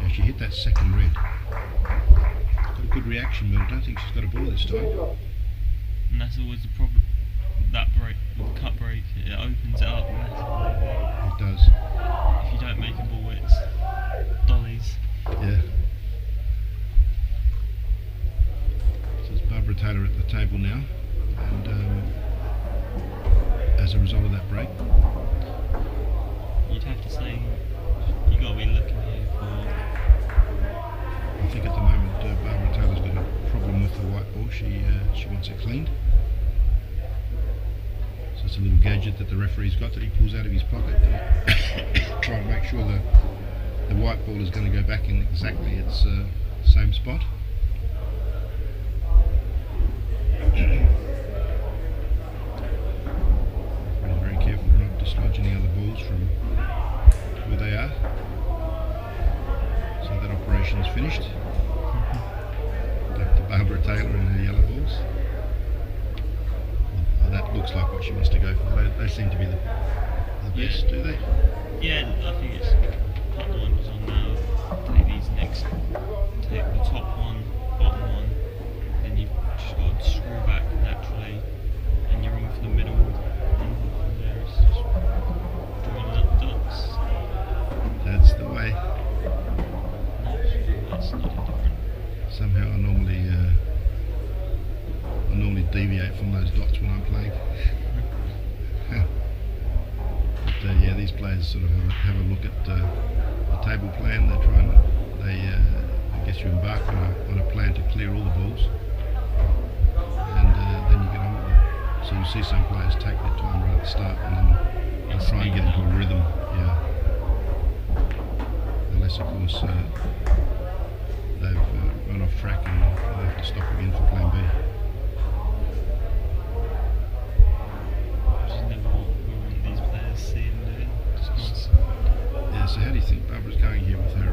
Yeah, she hit that second red. Got a good reaction, but I don't think she's got a ball this time. And that's always the problem. That break, with the cut break, it opens it up massively. It does. If you don't make a ball, it's dollies. Yeah. So it's Barbara Taylor at the table now, and as a result of that break, You'd have to say you got to be looking here for. I think at the moment Barbara Taylor's got a problem with the white ball. She wants it cleaned. So it's a little gadget that the referee's got that he pulls out of his pocket to try and make sure the white ball is going to go back in exactly its same spot. Very careful to not dislodge any other balls from where they are. So that operation is finished. Back to Barbara Taylor and her yellow balls. Well, that looks like what she wants to go for. They seem to be the best, do they? Yeah, I think it's cut the ones on now. Take these next. Take the top one, bottom one. Then you've just got to screw back naturally, and you're in for the middle. And from there it's just drawing up dots. That's the way. That's not different. Somehow I normally deviate from those dots when I'm playing. But yeah, these players sort of have a look at the table plan. I guess you embark on a plan to clear all the balls, and then you get on with it. So you see some players take their time right at the start, and then they'll try and get into a rhythm. Yeah. Unless of course they've run off track and they'll have to stop again for plan B. Which is never what we want these players seeing doing. Just nice. Yeah, so how do you think Barbara's going here with her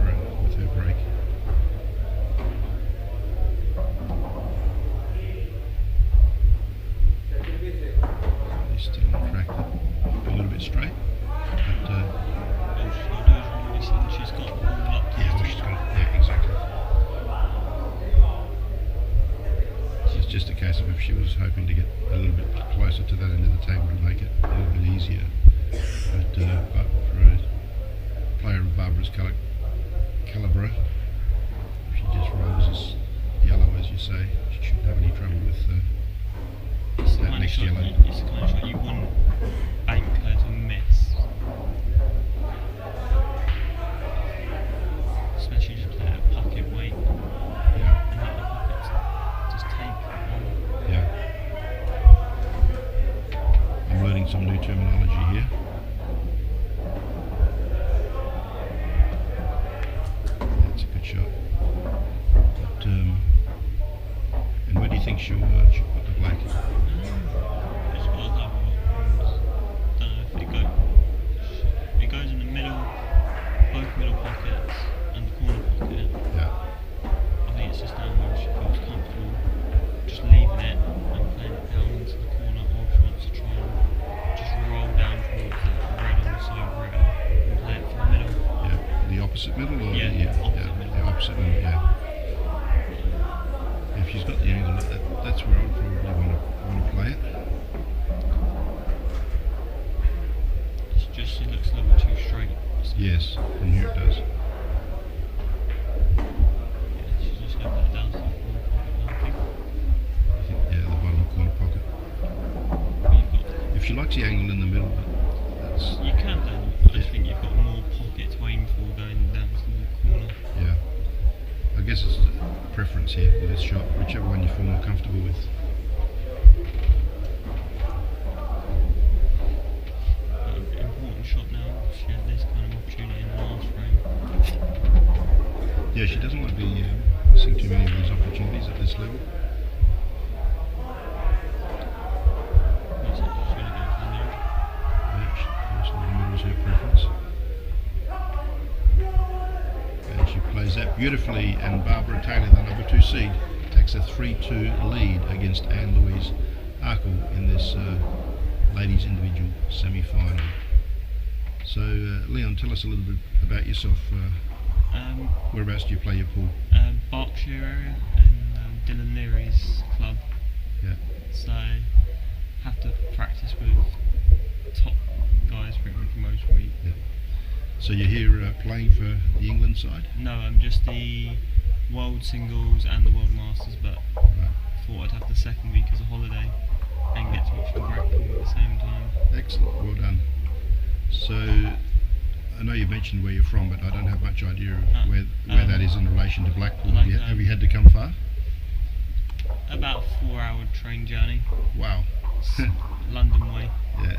break? He's still on track, a little bit straight, but All she's got to do is really see she's got the ball up to yeah, well, she's got it. Yeah, exactly. It's just a case of if she was hoping to get a little bit closer to that end of the table to make it a little bit easier. But for a player of Barbara's calibre, if she just rolls this yellow, as you say, she shouldn't have any trouble with It's the that kind of next shot yellow. it's the kind of shot you wouldn't bank her to miss. Especially just play a pocket weight Yeah, and let the pockets just take on. yeah. I'm learning some new terminology here. That's a good shot. But, and where do you think she'll put the black? It's got a couple of options. Don't know if it goes in the middle, both middle pockets and the corner pocket. Yeah, I think it's just down where she feels comfortable just leaving it and playing it down into the corner, or if she wants to try and just roll down towards that red on the side rail and play it from the middle. yeah. The opposite middle, or Yeah, opposite middle. the opposite middle. Yeah. If she's got the angle, that's where I'd probably want to play it. She looks a little too straight. So Yes, and here it does. yeah, she's just going to put it down to the corner pocket, I think. I think, yeah, the bottom corner pocket. You've got, If she likes the angle in the middle, that's you can do, I just think you've got more pocket to aim for going down to the corner. yeah. I guess it's a preference here with this shot, whichever one you feel more comfortable with. Important shot now. She had this kind of opportunity in the last frame. Yeah, she doesn't want to be missing too many of these opportunities at this level. She's going to go for the beautifully, and Barbara Taylor, the number 2 seed, takes a 3-2 lead against Anne-Louise Arkle in this ladies individual semi-final. So Leon, tell us a little bit about yourself. Whereabouts do you play your pool? Berkshire area and Dylan Leary's club. Yeah. So have to practice with top guys pretty much most week. Yeah. So you're here playing for the England side? No, I'm just the World Singles and the World Masters, but thought I'd have the second week as a holiday and get to watch the great pool at the same time. Excellent, well done. So I know you mentioned where you're from, but I don't have much idea of where that is in relation to Blackpool. Like, have you had to come far? About a 4-hour train journey. Wow. London way. Yeah,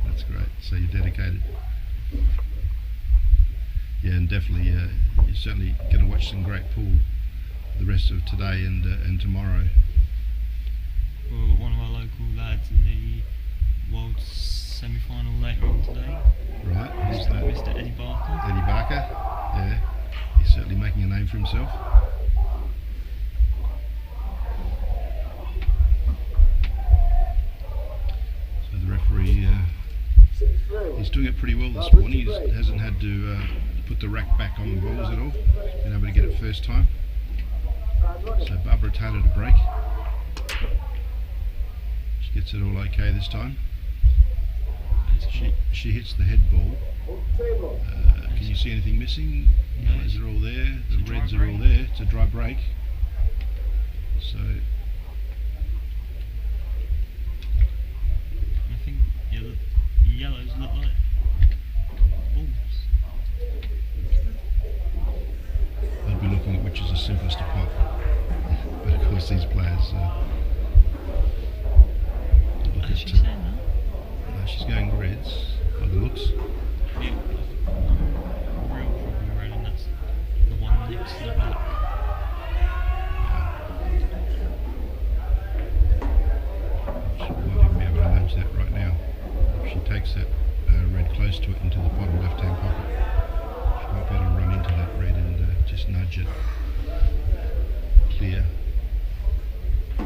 that's great. So you're dedicated. Yeah, and definitely you're certainly going to watch some great pool the rest of today and tomorrow. We've got one of our local lads in the World semi-final later on today. Right, who's that? Mr. Eddie Barker. Eddie Barker, yeah. He's certainly making a name for himself. So the referee, he's doing it pretty well this morning. He hasn't had to put the rack back on the balls at all. He's been able to get it first time. So Barbara Taylor to break. She gets it all okay this time. She hits the head ball. Can you see anything missing? No. Yellows are all there. The reds are all there. It's a dry break. So I think yellows look like balls. I'd be looking at which is the simplest to pot. But of course these players look Is at she saying that? she's going reds by the looks. Yeah. Real proper red, and that's the one next to the black. She might even be able to manage that right now. If she takes that red close to it into the bottom left hand pocket, she might be able to run into that red and just nudge it clear. It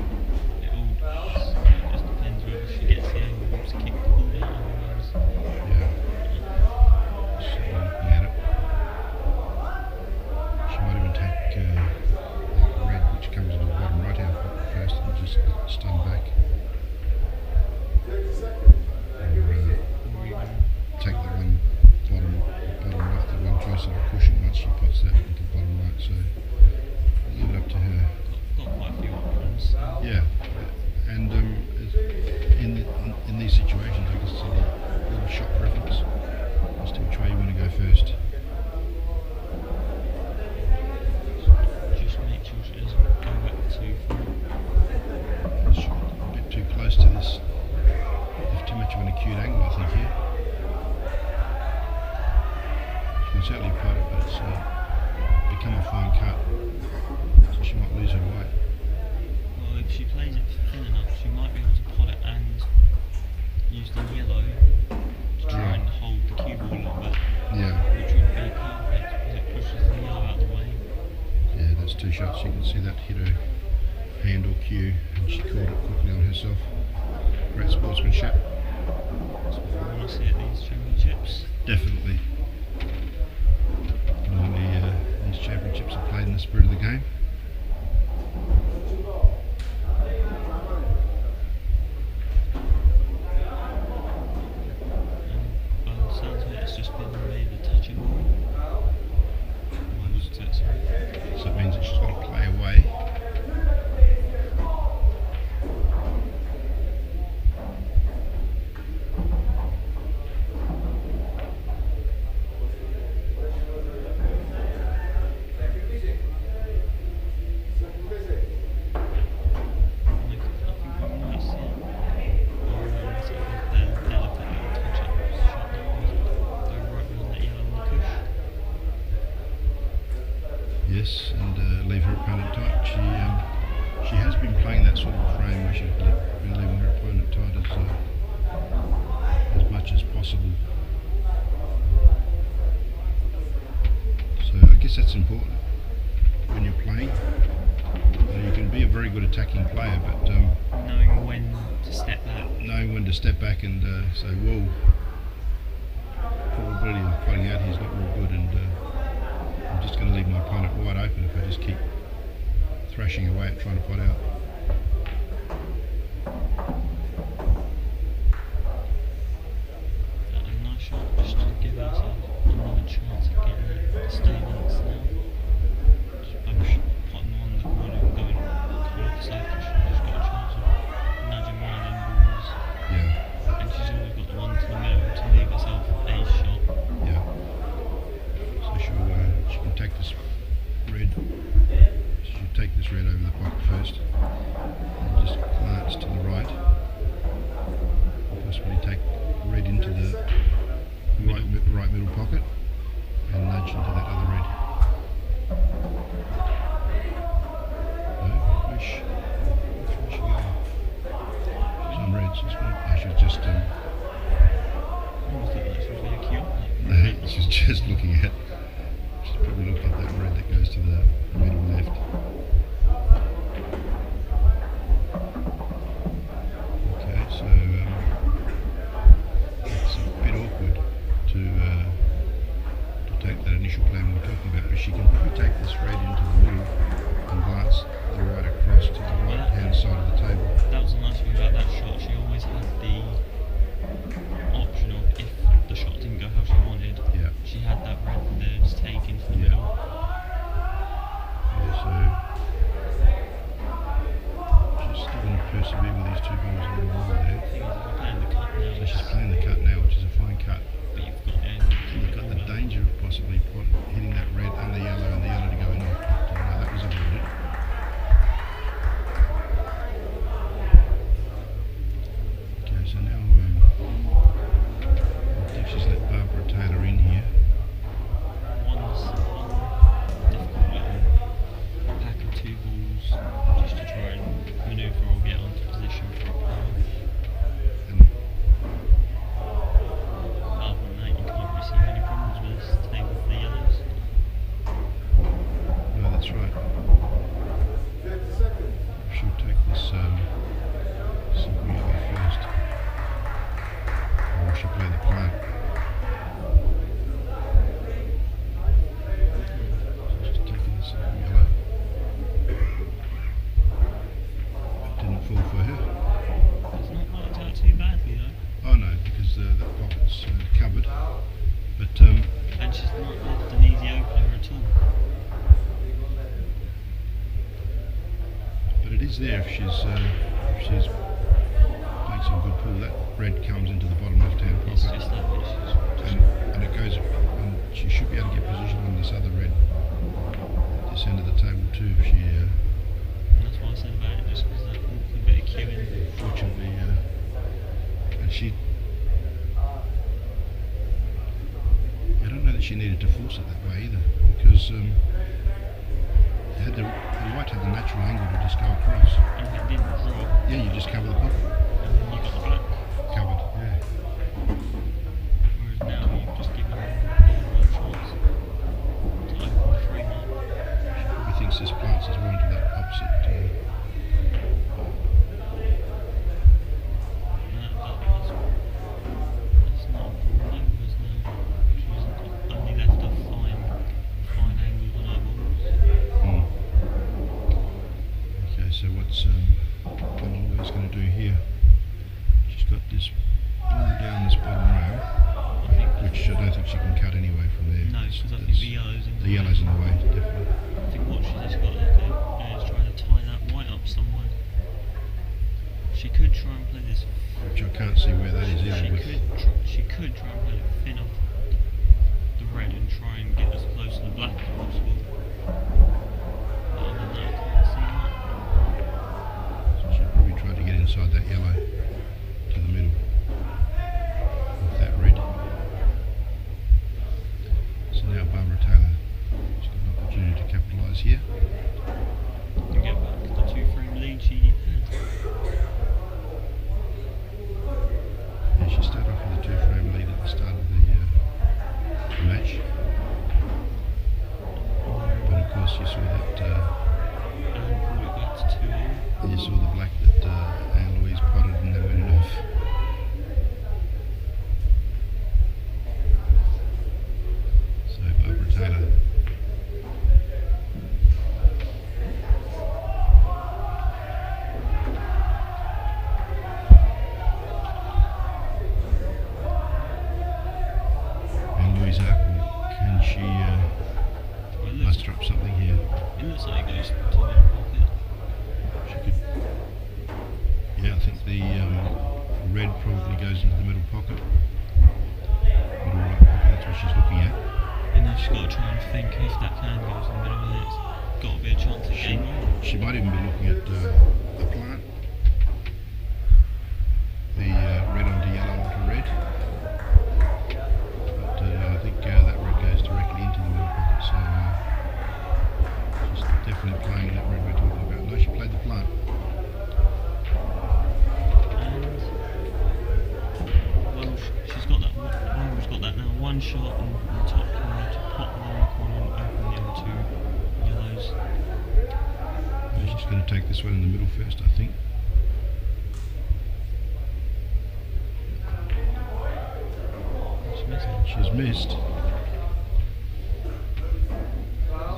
just depends whether she gets the angle to kick the ball out otherwise. Yeah. Certainly looking at it. She might even take red, which comes into the bottom right hand pocket first, and just stun back. Or Or take the one bottom left, the one closer to the cushion once she puts that into the bottom right. So leave it up to her. got quite a few options. Yeah, and in these situations, I guess it's a little shot preference as to which way you want to go first. Just make sure she doesn't go back too far. It's a bit too close to this. There's too much of an acute angle, I think, here. She can certainly pot it, but it's become a fine cut, so she might lose her weight. Well, if she plays it thin enough, she might be able to pot it and use the yellow to try and hold the cue ball a little bit. Yeah. Which would be perfect because it pushes the yellow out of the way. Yeah, that's 2 shots. You can see that hit her hand or cue, and she caught it quickly on herself. Great sportsmanship. That's what we want to see at these championships. Definitely. Normally, these championships are played in the spirit of the game. And by the sounds of it, it's just been made a touching ball. Why was it sorry? So it means that she's got to play away. Yes, and leave her opponent tight. She has been playing that sort of frame where she's been leaving her opponent tight as much as possible. So I guess that's important. when you're playing. You can be a very good attacking player, but knowing when to step back. Knowing when to step back and say, whoa, probability of fighting out here is not real good, and I'm just going to leave my opponent wide open if I just keep thrashing away at trying to fight out. A nice shot, just to give yourself another chance of getting that disturbance now. I'm putting on the corner and going corner to safety. She's just got a chance of nudging one of them balls. Yeah. And she's always got the one to the middle to leave herself a shot. Yeah. So she can take this red. She should take this red over the pocket first, and just glance to the right. Possibly take red into the right middle pocket and nudge into that other red. No, where should she go? She's on red, so I should just I always thought that was really cute. she's just looking at, she's probably looking at that red that goes to the middle left. Okay, so it's a bit awkward to take that initial plan we were talking about, but she can probably take this red into the middle and glance the right across to the right hand side of the table. That was the nice thing about that shot. She always had the option of, if the shot didn't go how she wanted, Yeah. she had that red there just taken to the Yeah. middle. Yeah, so she's still going to persevere with these two balls in the wall there. The thing is, if you're playing the cut now, So she's playing the cut now, which is a fine cut. but you've got You've got the danger of possibly hitting that red and the yellow to going off. But, that was avoided. Okay, so now I think she's let Barbara Taylor in here. one's difficult little pack of two balls just to try and manoeuvre or get onto position for a player. And Other than that, you can't really see many problems with this table with the yellows. no, that's right. She'll take this simple yellow first. Or she'll play the plant. Just taking the simple yellow. It didn't fall for her. It's not worked out too badly though. Oh no, because that pocket's covered. But And she's not left an easy opener at all. but it is there if she's playing some good pull. That red comes into the bottom left-hand It's pocket, just that bit. and it goes. And she should be able to get position on this other red at this end of the table too. If she, And that's why I said about it, just because that awkward bit of queuing. fortunately, and she. I don't know that she needed to force it that way either, because the white had the natural angle to just go across. And if it didn't drop, Yeah, you just cover the pocket. and then you got the black. Covered, yeah. Whereas now you've just given her a chance to open the free mark. She probably thinks this plants is more into that opposite. That's not a problem because now she's only left a fine angle on her balls. Okay, so what's Connor's going to do here? She's got this ball down this bottom row, I think which I don't think she can cut anyway from there. no, because I think the yellow's in The yellow's in the way, definitely. I think what she's just got to look at is trying to tie that white up somewhere. She could try and play this. Which I can't see where that is either. She could try and play it thin off the red and try and get as close to the black as possible. But other than that, I can't see that. So she'll probably try to get inside that yellow to the middle with that red. So now Barbara Taylor has got an opportunity to capitalise here. And get back to the 2-frame lead she had. Yeah, she started off with a 2-frame lead at the start of the match. But of course you saw that So it goes to the middle pocket. She could. Yeah, I think the red probably goes into the middle pocket. Middle right pocket, that's what she's looking at. And then she's got to try and think if that can goes in the middle, then it's got to be a chance of game on. She might even be looking at the plant. The red onto yellow onto red. But I think that red goes directly into the middle pocket, so she's definitely playing that red we're talking about. No, she played the plant. And well, she's got that. She's got that now. One shot in the top corner to pop the one corner and open the other two yellows. She's going to take this one in the middle first, I think. She's missed.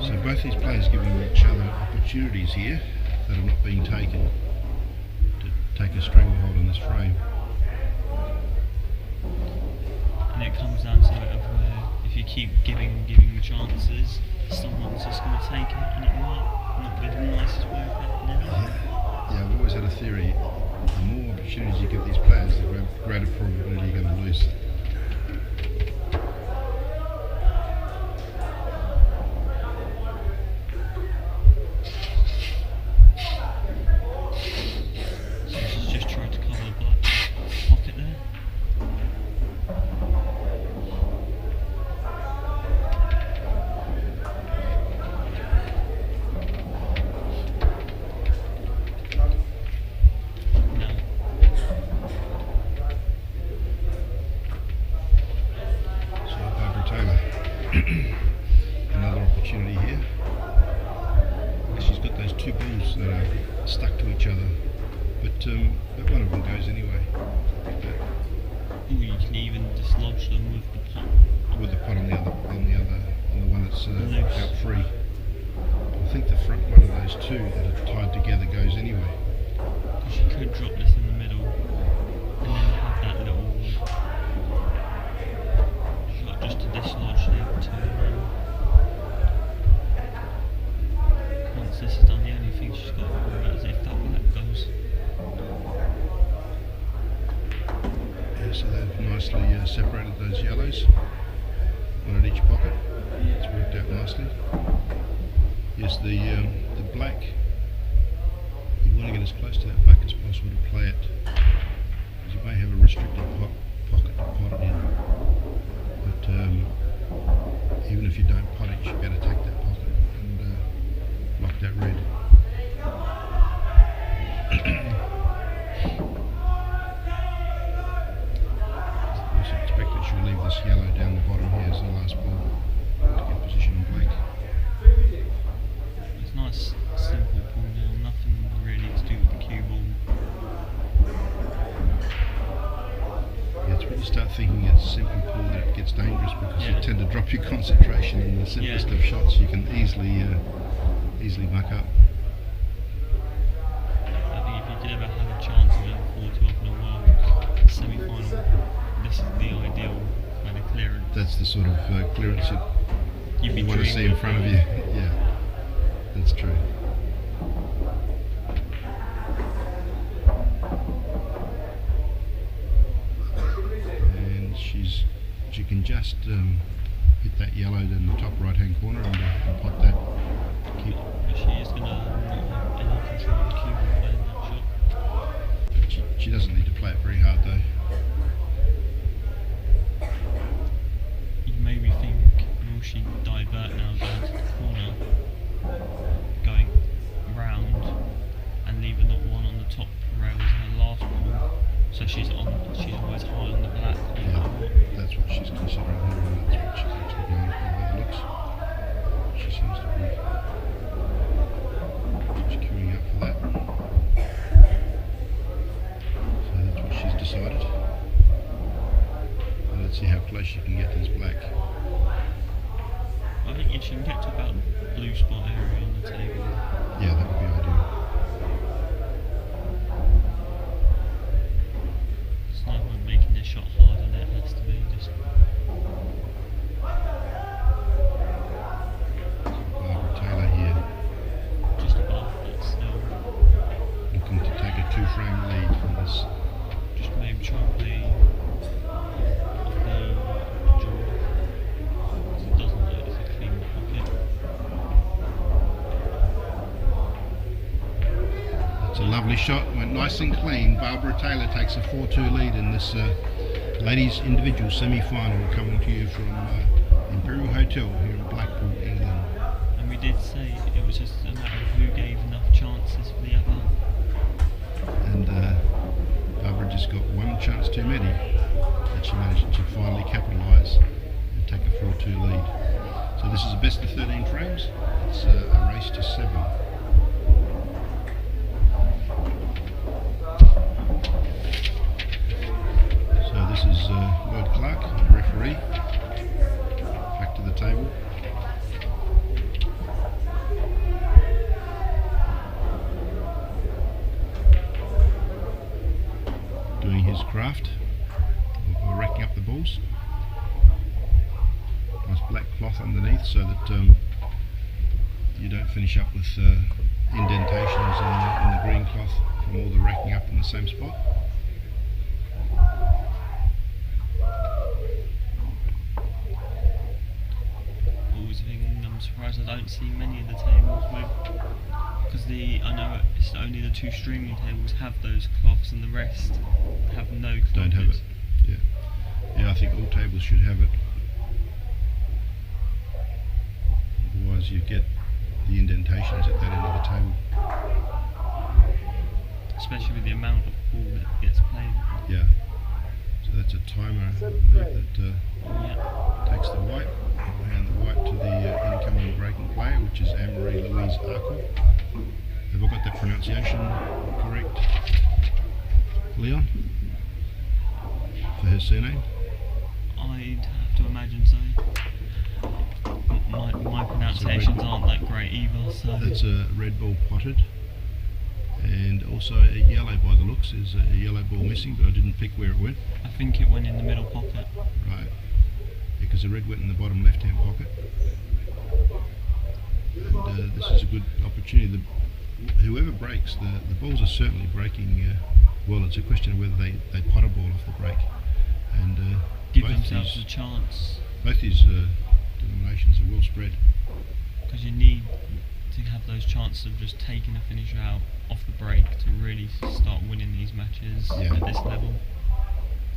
So both these players giving each other opportunities here that have not been taken to take a stranglehold on this frame. And it comes down to it of where if you keep giving chances, someone's just going to take it, and it might not be the nicest way of happening. Yeah, I've always had a theory: the more opportunities you give these players, the greater probability you're going to lose. Another opportunity here. She's got those two balls that are stuck to each other, but one of them goes anyway. Ooh, you can even dislodge them with the pot. With the pot on the one that's out free. I think the front one of those two that are tied together goes anyway. Because you could drop this in the middle and then have that little shot just to dislodge the other two. Once this is done, the only thing she's got to worry about is if that black goes. Yeah, so they've nicely separated those yellows, one at each pocket. It's worked out nicely. Yes, the black, you want to get as close to that black as possible to play it, because you may have a restricted pocket to pot it in. But even if you don't pot it, you should be able to take that pocket and lock that red. I should expect that she'll leave this yellow down the bottom here as the last ball to get position on black. It's nice, simple pull down, nothing really to do with the cue ball. Yeah, it's when you start thinking it's a simple pull that it gets dangerous, because you tend to drop your concentration in the simplest of shots. You can easily muck up. I think if you did ever have a chance of getting 4-2 up in a world semi-final, this is the ideal kind of clearance. That's the sort of clearance that you want to see in front of you. Yeah, that's true. And she can just hit that yellow in the top right hand corner and pot that. Keep. She is going to not have any control of the cue ball playing that shot. She doesn't need to play it very hard though. You maybe think, will she divert now going to the corner, going round, and leaving that one on the top rail as her last ball, so she's always high on the black. Yeah, that's what she's considering here, and that's what she's actually going for by the looks. She seems to be just queuing up for that. So that's what she's decided. And let's see how close she can get to this black. I think if she can get to about the blue spot area on the table. Yeah, that would be ideal. It's no point making this shot harder than it has to be. Just Barbara Taylor here Lovely shot, went nice and clean. Barbara Taylor takes a 4-2 lead in this ladies individual semi-final, coming to you from Imperial Hotel here in Blackpool, England. And we did say it was just a matter of who gave enough chances for the other. And Barbara just got one chance too many, that she managed to finally capitalise and take a 4-2 lead. So this is a best of 13 frames. It's a race to 7. So this is Lloyd Clark, the referee. Back to the table. Doing his craft of racking up the balls. Nice black cloth underneath so that you don't finish up with indentations in the green cloth from all the racking up in the same spot. Always thinking, I'm surprised I don't see many of the tables with, because I know it's only the 2 streaming tables have those cloths and the rest have no cloths. Don't have it. Yeah. Yeah, I think all tables should have it. Otherwise you get the indentations at that end of the table. Especially with the amount of ball that gets played. Yeah. So that's a timer that takes the white. I'll hand the white to the incoming breaking player, which is Anne-Marie Louise Arkle. Have I got that pronunciation correct, Leon? For her surname? I'd have to imagine so. My pronunciations aren't that great either, so... That's a red ball potted. And also a yellow by the looks. There's a yellow ball missing, but I didn't pick where it went. I think it went in the middle pocket. Right. Because the red went in the bottom left-hand pocket. And this is a good opportunity. Whoever breaks, the balls are certainly breaking well. It's a question of whether they pot a ball off the break. And give themselves a chance. Both these denominations are well spread. Because you need to have those chances of just taking a finisher out off the break to really start winning these matches at this level.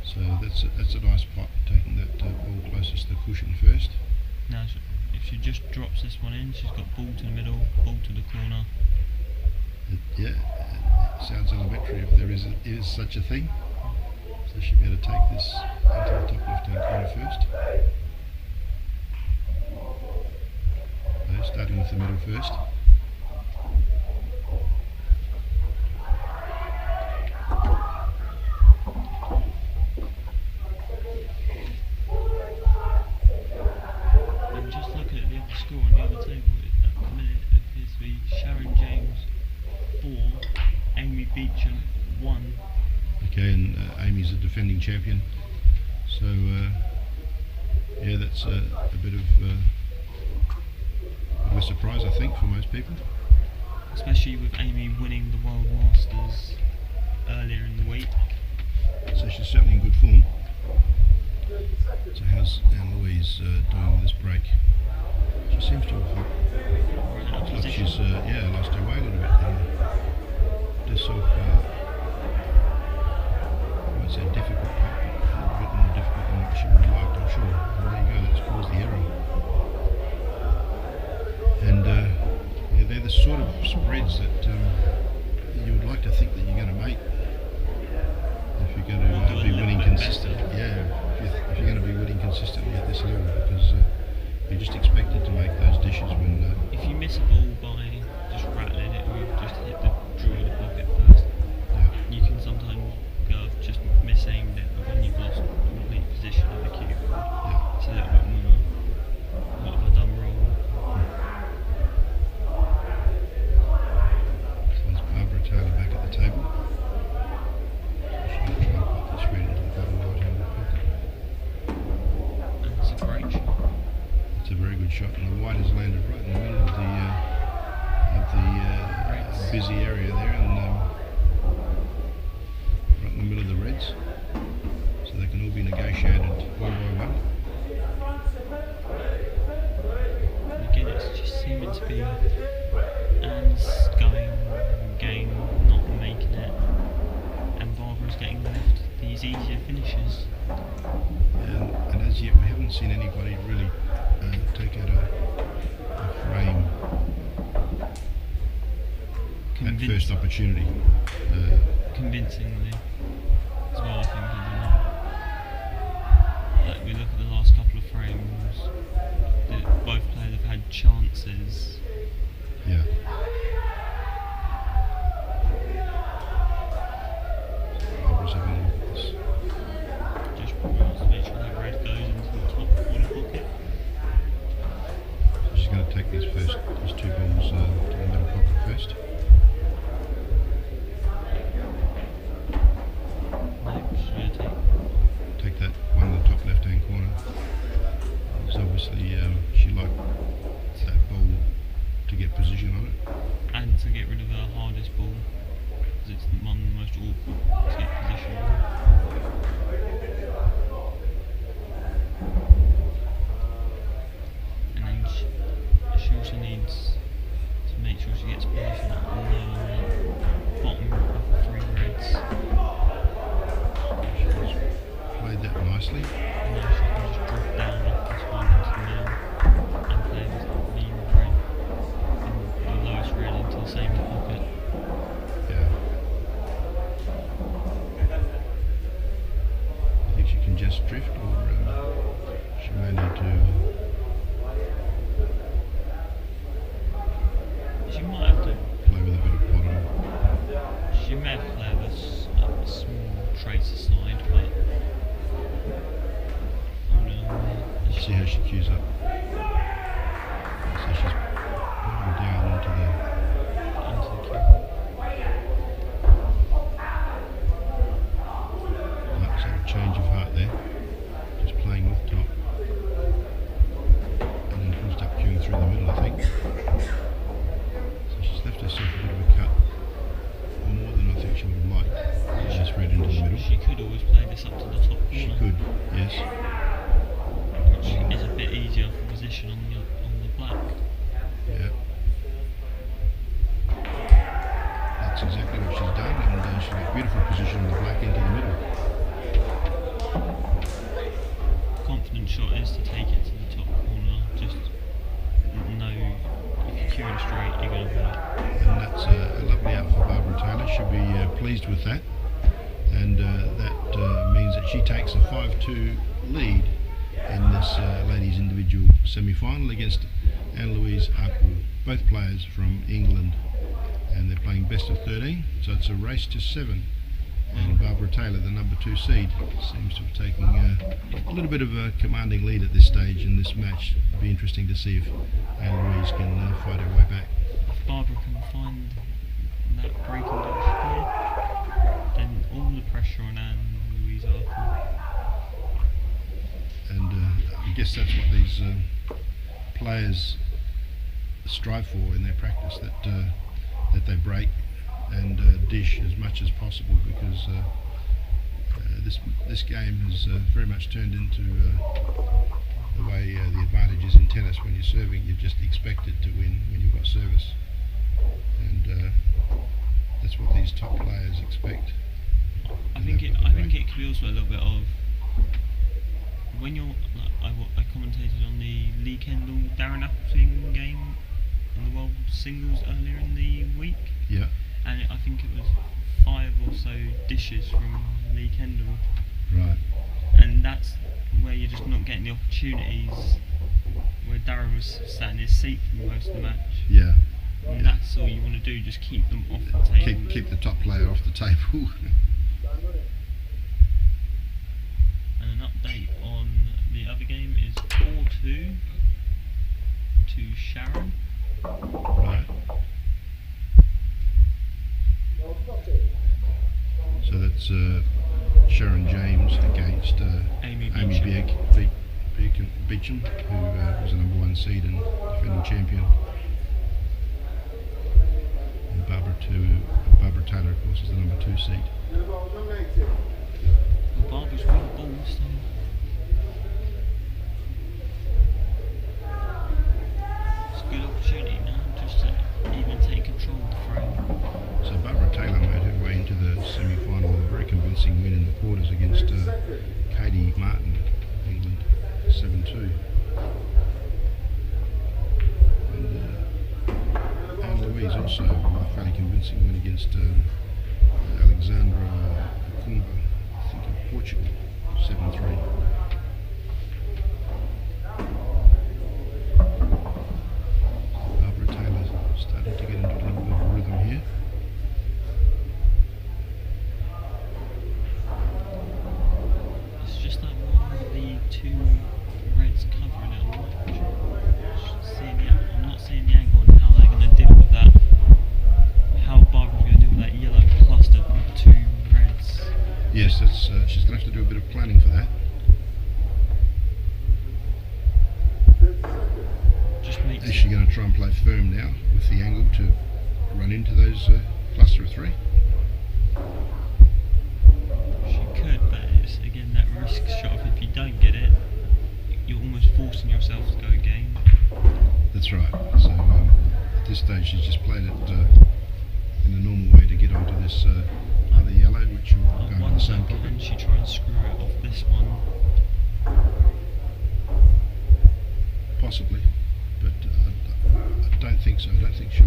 So that's a nice pot, taking that ball closest to the cushion first. Now, if she just drops this one in, she's got ball to the middle, ball to the corner. It sounds elementary if there is such a thing. So she better take this into the top left-hand corner first. So starting with the middle first. And just looking at the other score on the other table, at the minute it appears to be Sharon James 4, Amy Beecham 1. Okay, and Amy's a defending champion. So yeah, that's a bit of a surprise, I think, for most people. Especially with Amy winning the World Masters earlier in the week. So she's certainly in good form. So how's Anne-Louise doing with this break? She seems to have looks like she's lost her way a little bit. Just sort of, I won't say difficult, but a bit more difficult than what she would have liked, I'm sure. And there you go, that's caused the error. And they're the sort of spreads that you would like to think that you're going to make if you're going to be winning consistently. Yeah, if you're going to be winning consistently at this level, because you're just expected to make those dishes when... if you miss a ball by just rattling it, or you just hit the draw of the pocket first, you can sometimes go just misaimed it, but when you've lost complete position of the cue, it's a little bit more, what have I done wrong? So there's Barbara Taylor back at the table. She's going to try and put this red into the bottom right-hand pocket. And it's a great shot. It's a very good shot, and the white has landed right in the middle of the busy area there, and right in the middle of the reds, so they can all be negotiated one by one. And again, it's just seeming to be Anne's going, not making these easier finishes. And as yet we haven't seen anybody really take out a frame at first opportunity. Convincingly as well, I think. Like we look at the last couple of frames, both players have had chances. Yeah. Barbara's having a look at this. Just wants to make sure that red goes into the top corner pocket. So she's going to take these two balls to the middle pocket first. Take that one in the top left hand corner. So obviously she liked that ball to get position on it. And to get rid of her hardest ball, because it's one of the most awkward to get position on. And then she also needs to make sure she gets position at the bottom of the three reds. Played that nicely. And now she can just drop down off this one into the middle and play this lean red and the lowest red into the same pocket. Yeah. I think she can just drift, or she may need to. She might have to Play with a bit of bottom. She may have played a small trace aside, but See how she cues up. So she's putting down into the cue. Like, so a change of heart there. Just playing with top. And then finished up cueing through the middle, I think. So she's left herself a bit of a cut. More than I think she would have liked. She's read into the middle. She could always play this up to the top corner. She could, yes. Which is a bit easier for position on the black. Yeah. That's exactly what she's done, and she's got beautiful position on the black into the middle. Confident shot is to take it to the top corner. Just know if you're queuing straight, you're going to win it. And that's a lovely out for Barbara Taylor. She'll be pleased with that. And that means that she takes a 5-2 lead in this ladies individual semi-final against Anne-Louise Arkle, both players from England, and they're playing best of 13, so it's a race to 7. And Barbara Taylor, the number 2 seed, seems to have taken a little bit of a commanding lead at this stage in this match. It'll be interesting to see if Anne-Louise can fight her way back. If Barbara can find that breaking dash here, then all the pressure on Anne-Louise Arkle. And I guess that's what these players strive for in their practice, that they break and dish as much as possible, because this game has very much turned into the way the advantage is in tennis. When you're serving, you're just expected to win when you've got service, and that's what these top players expect. I think it could be also a little bit of when you're. I commentated on the Lee Kendall Darren Appleton game in the World Singles earlier in the week. Yeah. And I think it was 5 or so dishes from Lee Kendall. Right. And that's where you're just not getting the opportunities. Where Darren was sat in his seat for most of the match. Yeah. And that's all you want to do, just keep them off the table. Keep the top player off the table. And an update on the other game is 4-2 to Sharon. Right. So that's Sharon James against Amy Beecham, who was the number 1 seed and defending champion. And Barbara Taylor, of course, is the number 2 seed. Well, Barbara's won the ball, so it's a good opportunity now just to even take control of the frame. So Barbara Taylor made her way into the semi-final with a very convincing convincing win in the quarters against Katie Martin, England, 7-2. And Anne Louise also a fairly convincing win against Alexandra Kumba, I think of Portugal, 7-3. Barbara Taylor starting to get into a little bit of a rhythm here. It's just that one with the two reds covering it. I'm not seeing the angle and how they're going to deal with that. How Barbara's going to deal with that yellow cluster with two reds. Yes, that's she's going to have to do a bit of planning for that. Is she going to try and play firm now with the angle to run into those cluster of three? She could, but it's again that risk shot of if you don't get it, you're almost forcing yourself to go game. That's right. So at this stage she's just played it in the normal way to get onto this other yellow, which will go into the same pocket. And she try and screw it off this one. Possibly. But I don't think so. I don't think she'll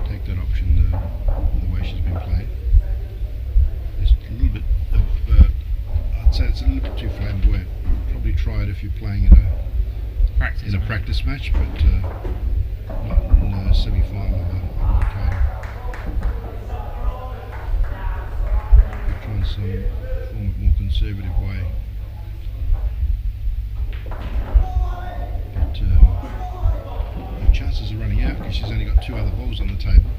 take that option the way she's been played. It's a little bit of, I'd say it's a little bit too flamboyant. Probably try it if you're playing in a practice match, but not in a semi-final of a world title. We're trying some form of more conservative way. But her chances are running out because she's only got two other balls on the table.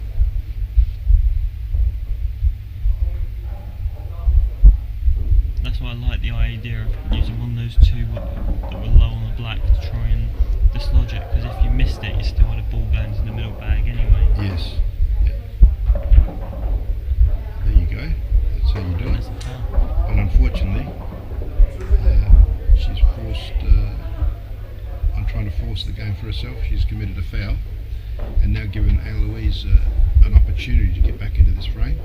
That's why I like the idea of using one of those two that were low on the black to try and dislodge it, because if you missed it you still had a ball going to the middle bag anyway. Yes. Yeah. There you go. That's how you do it. But unfortunately, she's forced, I'm trying to force the game for herself. She's committed a foul and now given Anne Louise an opportunity to get back into this frame.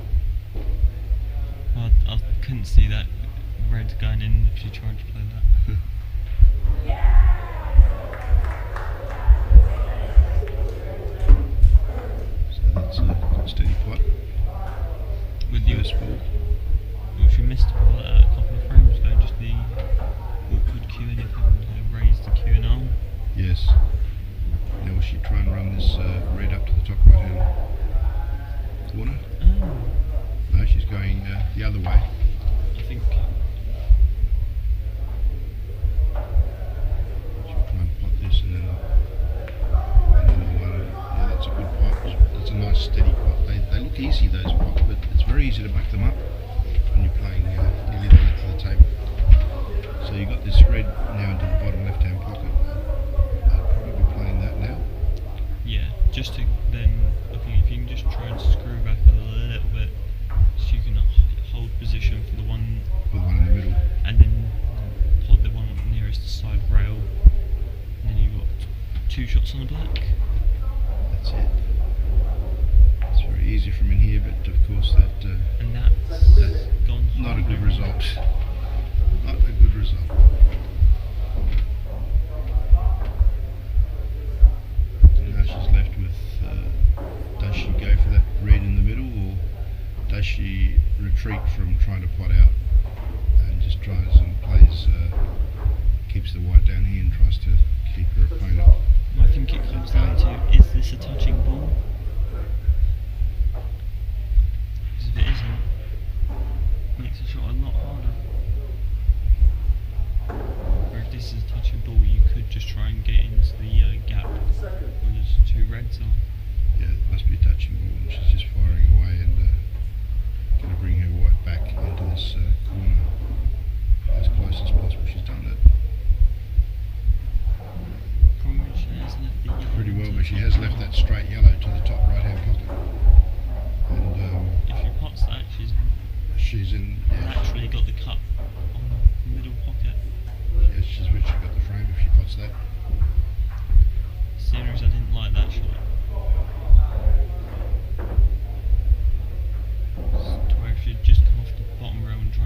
Well, I couldn't see that red going in if she tried to play that. So that's a good steady pot. With the first ball. Well, she missed a couple of frames ago, just the awkward cue in if you raise the cue and arm. Yes. Now will she try and run this red up to the top right hand corner? Oh. No, she's going the other way. I think She'll try and pot this and then another one. Yeah, that's a good pot. That's a nice steady pot. They look easy, those pots, but it's very easy to back them up when you're playing nearly the length of the table. So you've got this red now into the bottom left hand pocket. I'll probably be playing that now. yeah, just to then, I think if you can just try and screw back a little bit so you can hold position for the one With one in the middle. and then hold the one nearest the side rail, and then you've got two shots on the black. That's it. It's very easy from in here, but of course And that's gone not a good harder. result. Not a good result. And now she's left with, does she go for that red in the middle, or does she retreat from trying to pot out and just tries and plays, keeps the white down here and tries to keep her opponent? I think it comes down to, is this a touching ball? Because if it isn't, it makes the shot a lot harder. Or if this is a touching ball, you could just try and get into the gap where there's two reds on. Yeah, it must be a touching ball, and she's just firing away and going to bring her white back into this corner as close as possible. She's done that Probably she has left the yellow pretty well, to but she has left that straight yellow to the top right hand pocket. And if she pots that, she's she's in, yeah, naturally got the cup on the middle pocket. yes, she's literally got the frame if she pots that. Series, I didn't like that shot. To where if she'd just come off the bottom row and try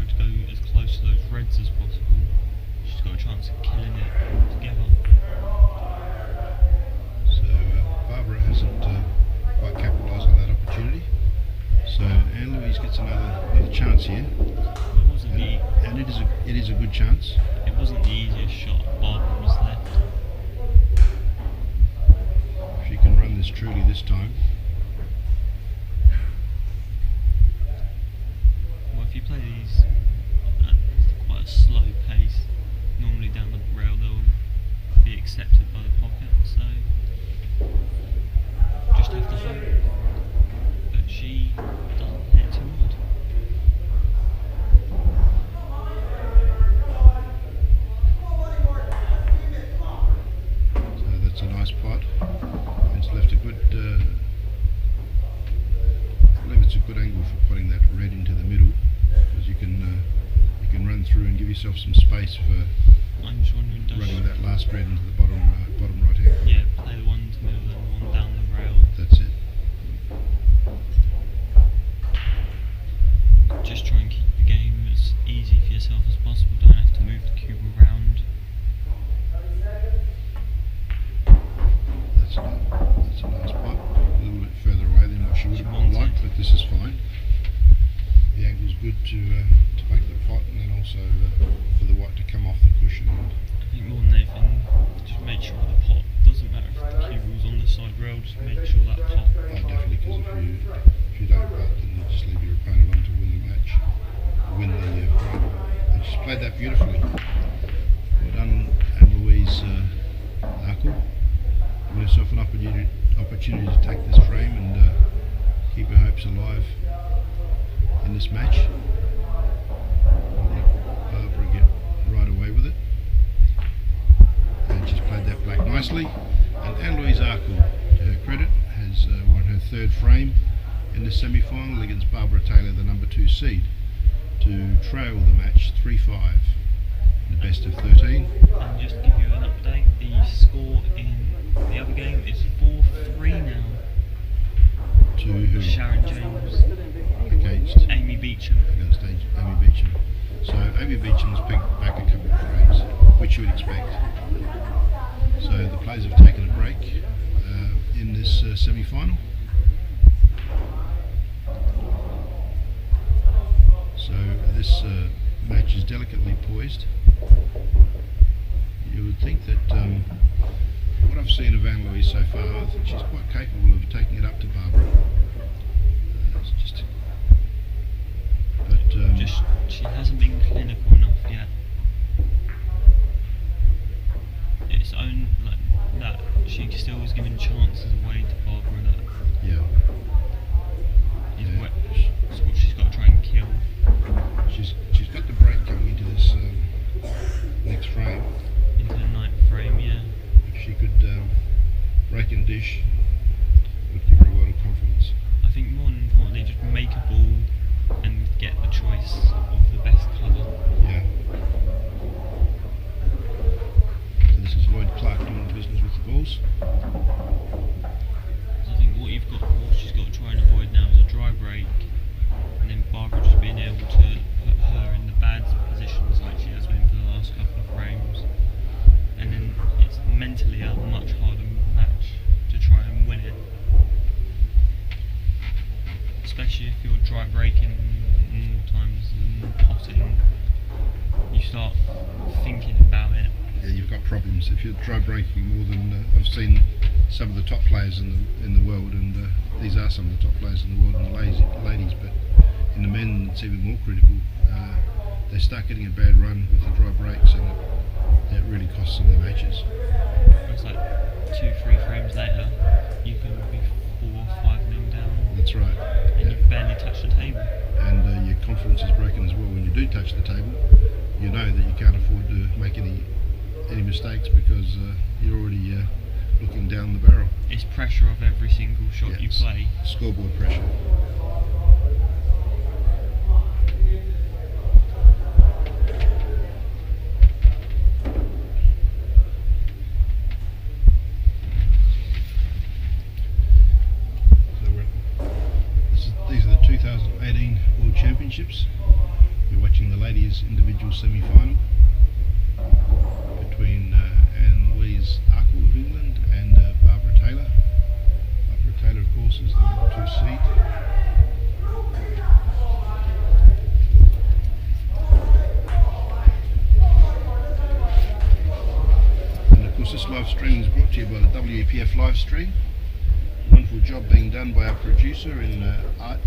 chance. It wasn't the easiest shot. Barbara was left. She can run this truly this time. Well, if you play these at quite a slow pace, normally down the rail they'll be accepted by the pocket, so just have to hope that she doesn't hit too hard. So that's a nice pot. It's left a good, I believe it's a good angle for putting that red into the middle, because you can run through and give yourself some space for I'm just wondering, does running that last red into the bottom right hand. yeah, play the one to the middle and the one down the rail. That's it. Just try and keep the game as easy for yourself as possible. Don't have to move the cube around. That's a nice pot. A little bit further away than what she would have liked, but this is fine. The angle's good to make the pot, and then also for the white to come off the cushion. I think more than anything, just make sure the pot, doesn't matter if the cube was on the side rail, just make sure that pot. Oh, definitely, because if you don't pot, then you just leave your opponent on to win the match, win the frame. And she's played that beautifully. Well done, Anne-Louise Arkle. Give herself an opportunity to take this frame and keep her hopes alive in this match. Let Barbara get right away with it. And she's played that black nicely. And Anne-Louise Arkle, to her credit, has won her third frame in the semi-final against Barbara Taylor, the number 2 seed, to trail the match 3-5 in the best of 13. And just to give you an update, the score in the other game is 4-3 now. To who? Sharon James Against Amy Beecham. Against Amy Beecham. So Amy Beecham's picked back a couple of frames, which you would expect. So the players have taken a break in this semi-final. So this match is delicately poised. You would think that what I've seen of Anne-Louise so far, I think she's quite capable of taking it up to Barbara. She hasn't been clinical enough yet. It's only like that she still is giving chances away to Barbara. That yeah. Wepf. That's what she's got to try and kill. She's got the break coming into this next frame. Into the 9th frame, yeah. If she could break and dish, it would give her a lot of confidence. I think more importantly, just make a ball and get the choice of the best colour. Yeah. So this is Lloyd Clark doing the business with the balls. So I think what she's got to try and avoid now is a dry break, and then Barbara just being able to put her in the bad positions like she has been for the last couple of frames, and then it's mentally a much harder match to try and win it. Especially if you're dry breaking more times than potting, you start thinking about it. Yeah, you've got problems if you're dry breaking more than I've seen some of the top players in the world, and these are some of the top players in the world and the ladies. But in the men, it's even more critical. They start getting a bad run with the dry breaks, and it really costs them the matches. It's like 2-3 frames later, you can be 4 or 5-0 down. That's right. And you've barely touched the table. And your confidence is broken as well when you do touch the table. You know that you can't afford to make any mistakes because you're already looking down the barrel. It's pressure of every single shot you play. Scoreboard pressure. These are the 2018 World Championships. You're watching the ladies' individual semi-final between Anne-Louise Arkle of England and Barbara Taylor. Barbara Taylor, of course, is the number 2 seed. WPF live stream. Wonderful job being done by our producer in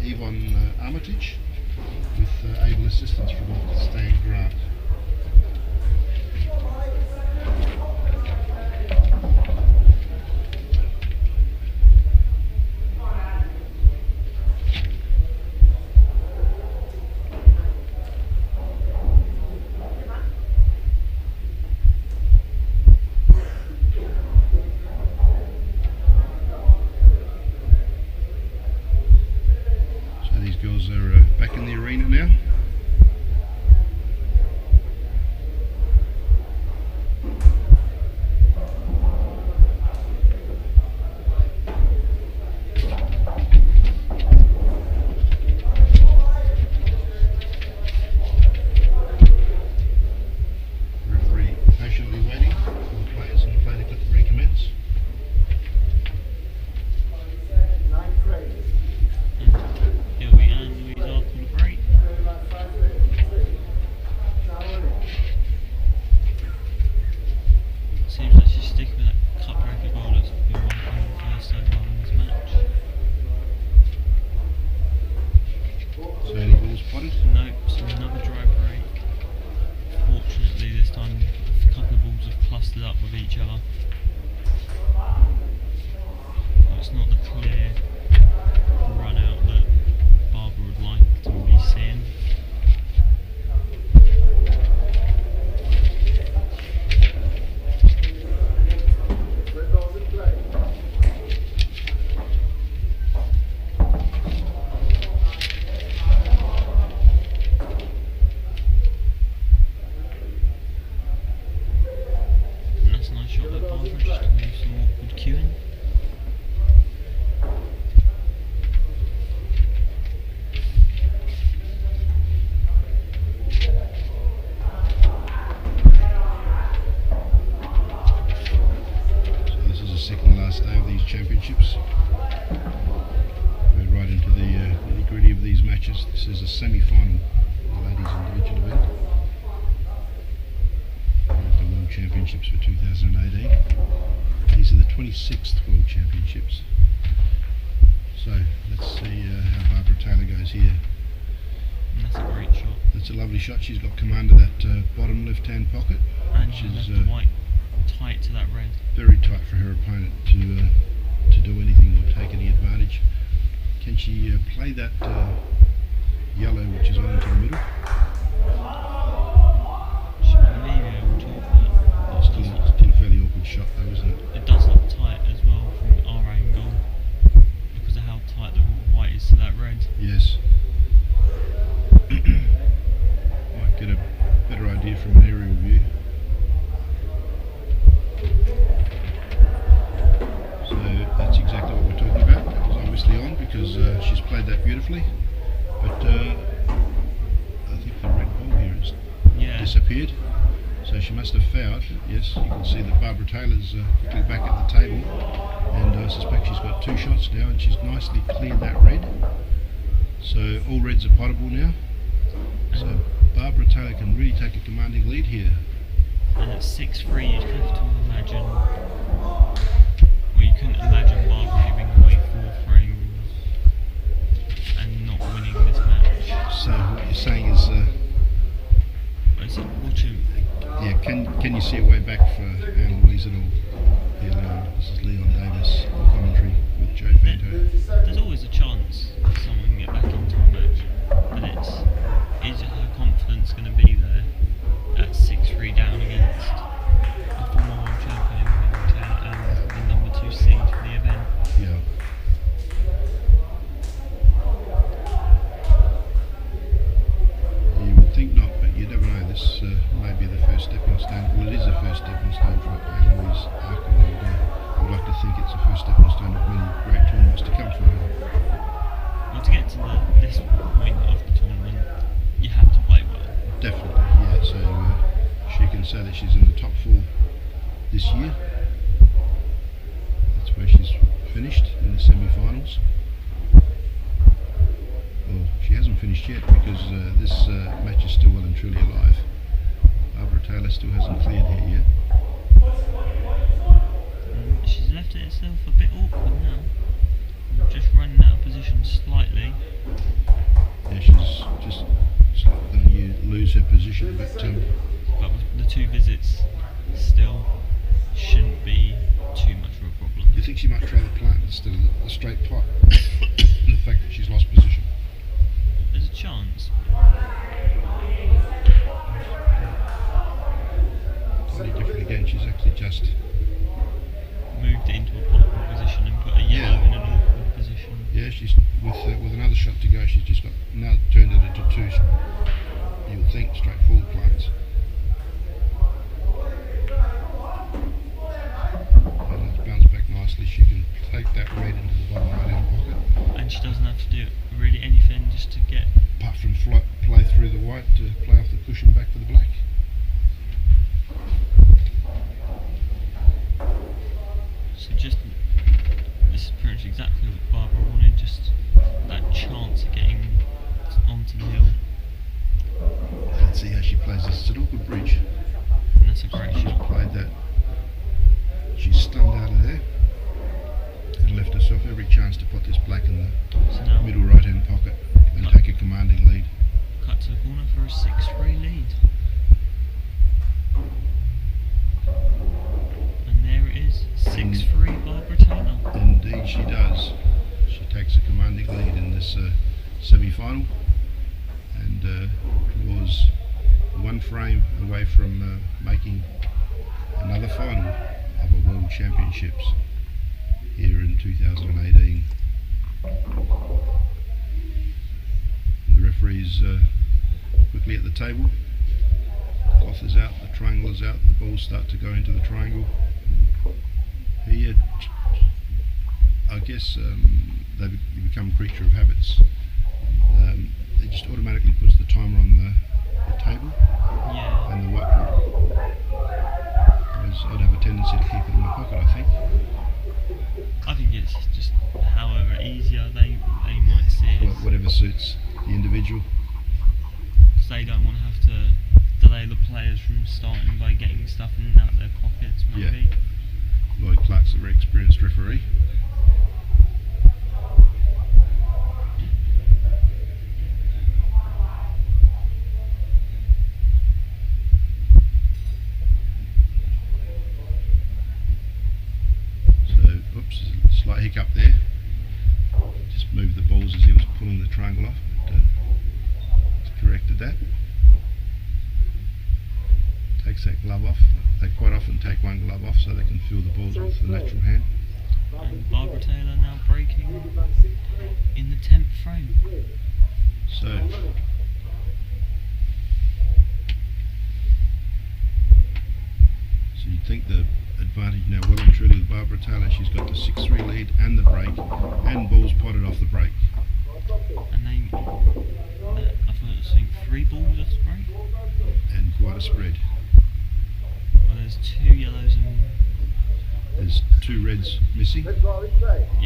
Yvonne Armitage, with able assistance from Stan Grant. These girls are back in the arena now. Referee patiently waiting for the players and the play to recommence. Here we are, Louise Arkle to break. Seems like she's sticking with that cup record goal that's been working first so well in this match. So any balls spotted? Nope, so another dry break. Fortunately this time a couple of balls have clustered up with each other. But it's not the clear run out that Barbara would like to be seeing. And that's a nice shot by Barbara, just to do some awkward queuing. So this is the second last day of these championships. We're right into the nitty-gritty of these matches. This is a semi-final of the ladies individual event at the World Championships for 2018. These are the 26th World Championships. So let's see how Barbara Taylor goes here. And that's a great shot. That's a lovely shot. She's got command of that bottom left-hand pocket, And which she is left the white tight to that red. very tight for her opponent to do anything or take any advantage. Can she play that yellow which is on into the middle? She may be able to, but It's still a fairly awkward shot though, isn't it? it does look tight as well from our angle because of how tight the white is to that red. Yes. Might get a better idea from an aerial view. So that's exactly what we're talking about. That was obviously on because she's played that beautifully. But I think the red ball here has disappeared. So she must have fouled. Yes, you can see that Barbara Taylor's quickly back at the table. And I suspect she's got two shots now and she's nicely cleared that red. So all reds are potable now. So Barbara Taylor can really take a commanding lead here. And at 6-3 you'd have to imagine, well, you couldn't imagine Barbara giving away 4 frames and not winning this match. So what you're saying is, Is it watching? yeah, can you see a way back for Anne Louise at all? Yeah, this is Leon Davis, the commentary with Joe Fanto. There's always a chance that someone can get back into a match, but is her confidence going to be there at 6-3 down against a former world champion and the number 2 seed for the event? Yeah. You would think not, but you never know. This may be the first stepping stone. Well, it is the first stepping stone for Anne Louise Arkle, and I'd like to think it's the first stepping stone of many great tournaments to come for her. Well, to get to this point of the tournament, you have to play well. Definitely, yeah. So she can say that she's in the top 4 this year. That's where she's finished in the semi-finals. Well, she hasn't finished yet because this match is still well and truly alive. Barbara Taylor still hasn't cleared here yet. She's left it itself a bit awkward now. Just running out of position slightly. Yeah, she's just slightly going to lose her position, but But with the 2 visits, still shouldn't be too much of a problem. do you think she might try the plant instead of the straight pot? The fact that she's lost position. There's a chance. Slightly different again. She's actually just Moved it into a awkward position and put a yellow in an awkward position. yeah. She's with another shot to go. She's just got now turned it into 2. You would think straightforward plants. And it's bounced back nicely. She can take that red into the bottom right hand pocket. And she doesn't have to do really anything just to get. Apart from play through the white to play off the cushion back to the black. So just this is pretty much exactly what Barbara wanted. Just that chance of getting onto the hill. Let's see how she plays this. It's an awkward bridge. And that's a great She's shot. played that. She's stunned out of there and left herself every chance to put this black in So the now middle right hand pocket and take a commanding lead. cut to the corner for a 6-3 lead. And there it is, 6-3 Barbara Taylor. Indeed she does. She takes a commanding lead in this semi-final and was 1 frame away from making another final of a World Championships here in 2018. The referees quickly at the table. Cloth is out, the triangle is out, the balls start to go into the triangle. Here, I guess you become a creature of habits. It just automatically puts the timer on the table Yeah. and the whiteboard. Whereas I'd have a tendency to keep it in my pocket, I think. I think it's just however easier they might see it. Whatever suits the individual. Because they don't want to have to delay the players from starting by getting stuff in and out of their pockets, maybe. Lloyd Clark's a very experienced referee. So, oops, there's a slight hiccup there. Just moved the balls as he was pulling the triangle off, but he's corrected that. Takes that glove off. They quite often take one glove off so they can feel the balls with the natural hand. And Barbara Taylor now breaking in the 10th frame. So you'd think the advantage now well and truly with Barbara Taylor. She's got the 6-3 lead and the break, and balls potted off the break. And they, I thought it was 3 balls off the break. And quite a spread. Well, there's 2 yellows and There's 2 reds missing yeah,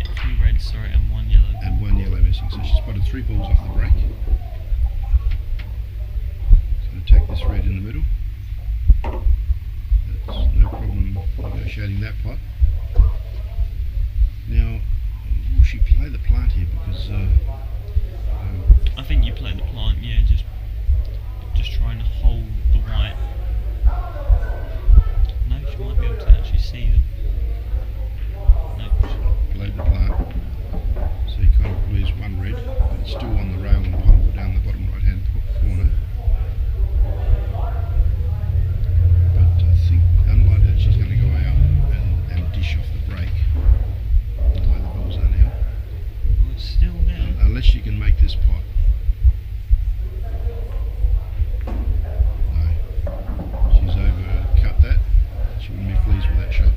2 reds, sorry, and 1 yellow. and 1 yellow missing. So she's spotted 3 balls off the break. Going to take this red in the middle. That's no problem negotiating that pot. Now, will she play the plant here? Because I think you play the plant, yeah, just trying to hold the white. No, she might be able to actually see them. No, played the plant, so you kind of lose 1 red, but it's still on the rail and potable down the bottom right hand corner. But I think, unlike that, she's going to go out and dish off the break, the way the balls are now. well, it's still there. Unless she can make this pot. No, she's overcut that. She wouldn't be pleased with that shot.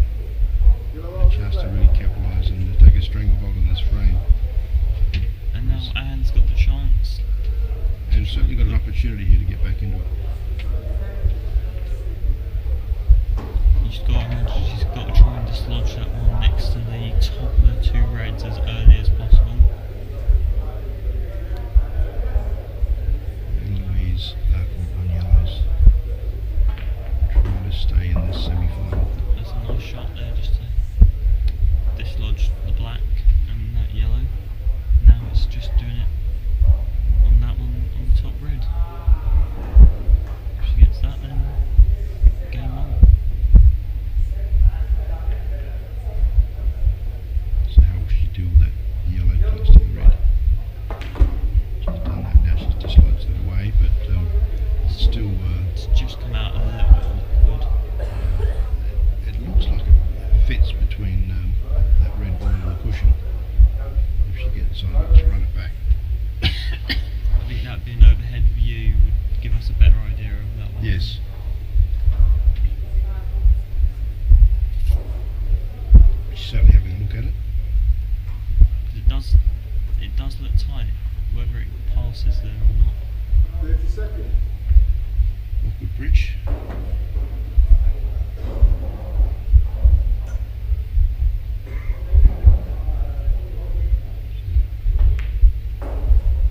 A chance to really capitalise and take a stranglehold on this frame. And now Anne's got the chance. And certainly got an opportunity here to get back into it. She's got to try and dislodge that one next to the top of the 2 reds as early as possible. And Louise Arkle on yellows, trying to stay in this semi-final. There's a nice shot there just to boxes there or not. 30 seconds. Awkward bridge.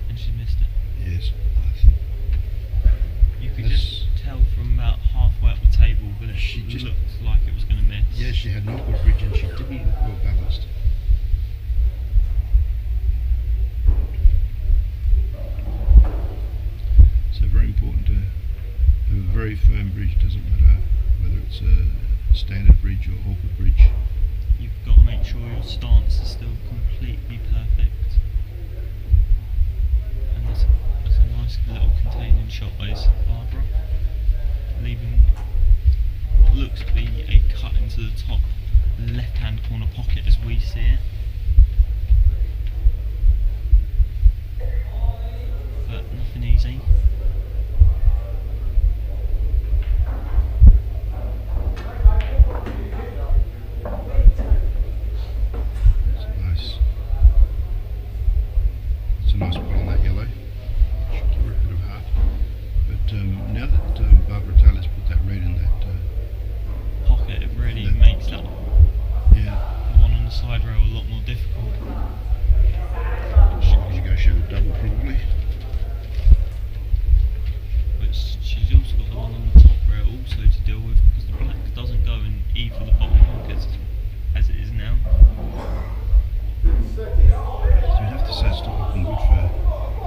And she missed it. Yes, I think You could That's- just tell from about halfway up the table that it She just- looked like it was going to miss. yeah, she had an awkward bridge and she didn't look well balanced. So very important to have a very firm bridge, doesn't matter whether it's a standard bridge or awkward bridge. You've got to make sure your stance is still completely perfect. And that's a nice little containing shot by Barbara, leaving what looks to be a cut into the top left-hand corner pocket as we see it. But nothing easy. It's a nice pull on that yellow. Should give her a bit of heart. But now that Barbara Taylor's put that red in that, Pocket, it really that- makes that yeah, the one on the side rail a lot more difficult. she's going to show a double probably. But she's also got the one on the top rail also to deal with, because the black doesn't go in either of the bottom pockets as it is now. So we'd have to say it's not looking good for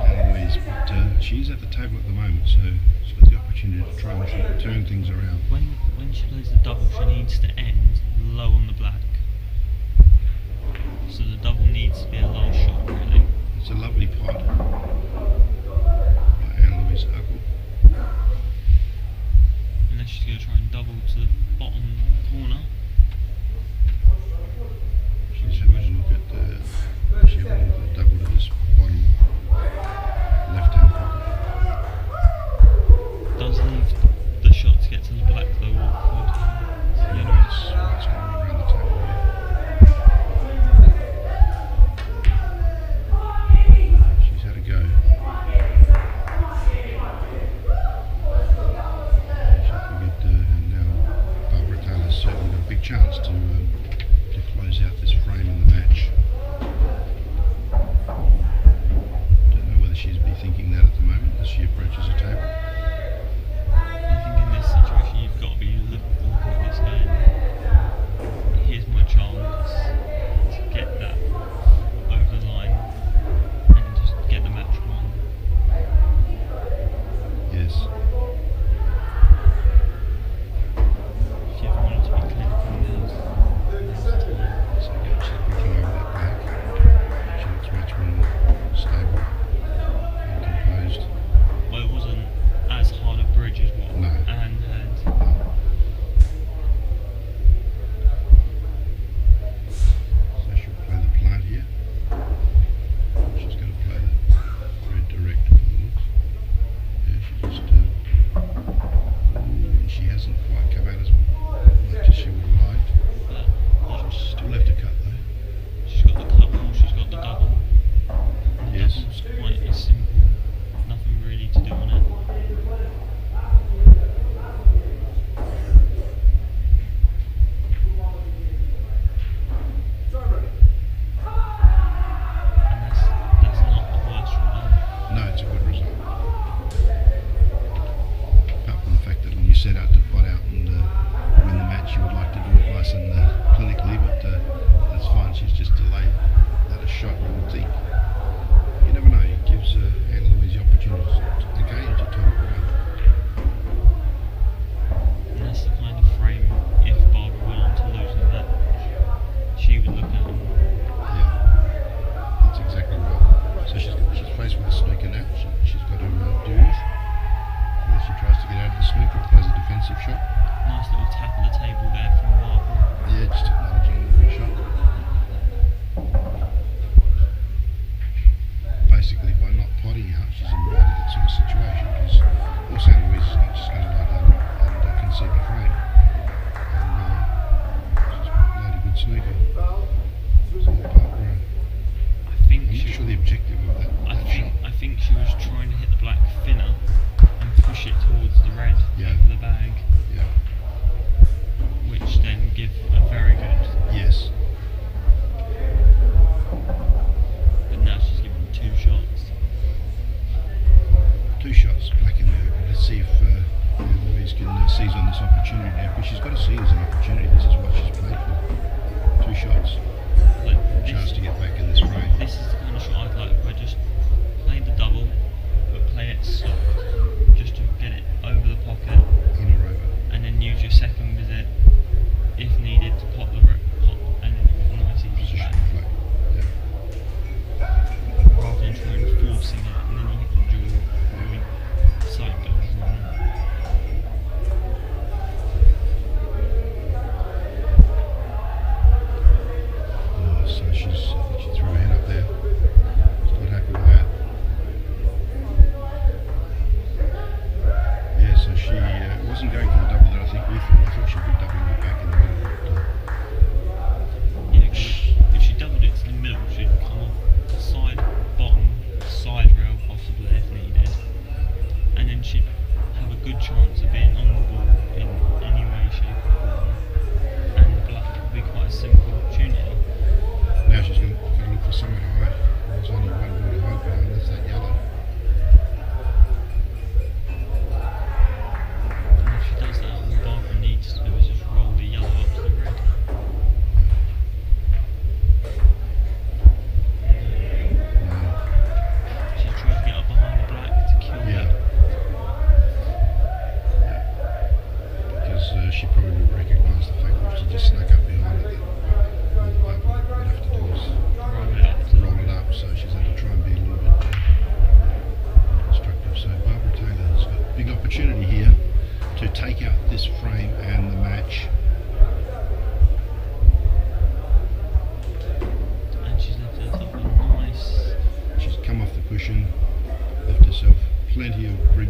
Eloise, but she's at the table at the moment, so she's got the opportunity to try and turn things around. When she plays the double, she needs to end low on the black. So the double needs to be a low shot, really. It's a lovely pot by Eloise Arkle. Unless she's going to try and double to the bottom corner. She's having a look at the, she's having a look at the double to this bottom left-hand pocket. Does leave the shot to get to the black though awkward. Yeah, no, it's going around the table.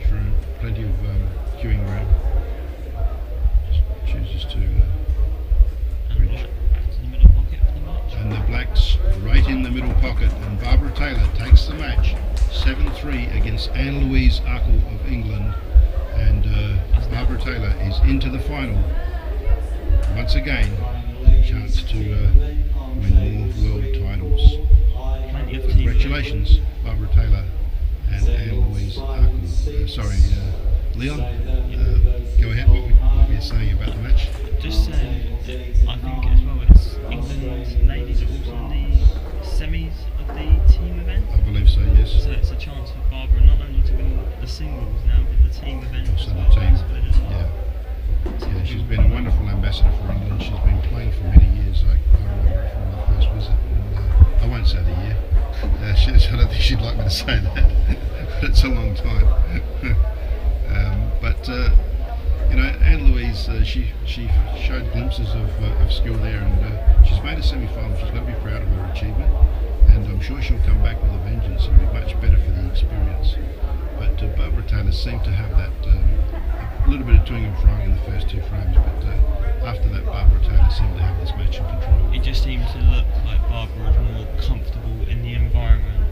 huge room, plenty of queuing room. Just chooses to And reach. Black's in the middle pocket for the match. And the Blacks right in the middle pocket, and Barbara Taylor takes the match 7-3 against Anne-Louise Arkle of England, and Barbara Taylor is into the final. Once again, chance to win more world titles. Plenty of Congratulations, Barbara Taylor and Anne-Louise Arkle. Leon, go ahead. What were you saying about the match? Just saying, I think as well it's England ladies are also in the semis of the team event. I believe so, yes. So it's a chance for Barbara not only to win the singles now, but the team event. Also the team, split as well. yeah. Yeah, she's been a wonderful ambassador for England. She's been playing for many years. I remember it from my first visit. And, I won't say the year. I don't think she'd like me to say that. But it's a long time. You know, Anne-Louise, she showed glimpses of skill there, and she's made a semi-final. She's got to be proud of her achievement, and I'm sure she'll come back with a vengeance and be much better for the experience. But Barbara Taylor seemed to have that a little bit of toing and froing in the first two frames, but after that, Barbara Taylor seemed to have this match in control. It just seemed to look like Barbara was more comfortable in the environment,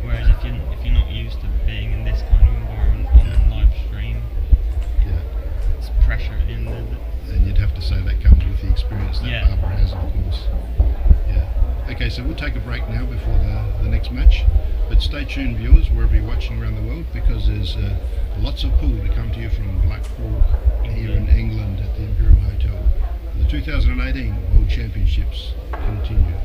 whereas if you're not used to being in this kind of environment on the live stream, it's pressure in there. And you'd have to say that comes with the experience that Barbara has, of course. Yeah. Okay, so we'll take a break now before the next match. But stay tuned, viewers, wherever you're watching around the world, because there's lots of pool to come to you from Blackpool here in England at the Imperial Hotel. The 2018 World Championships continue.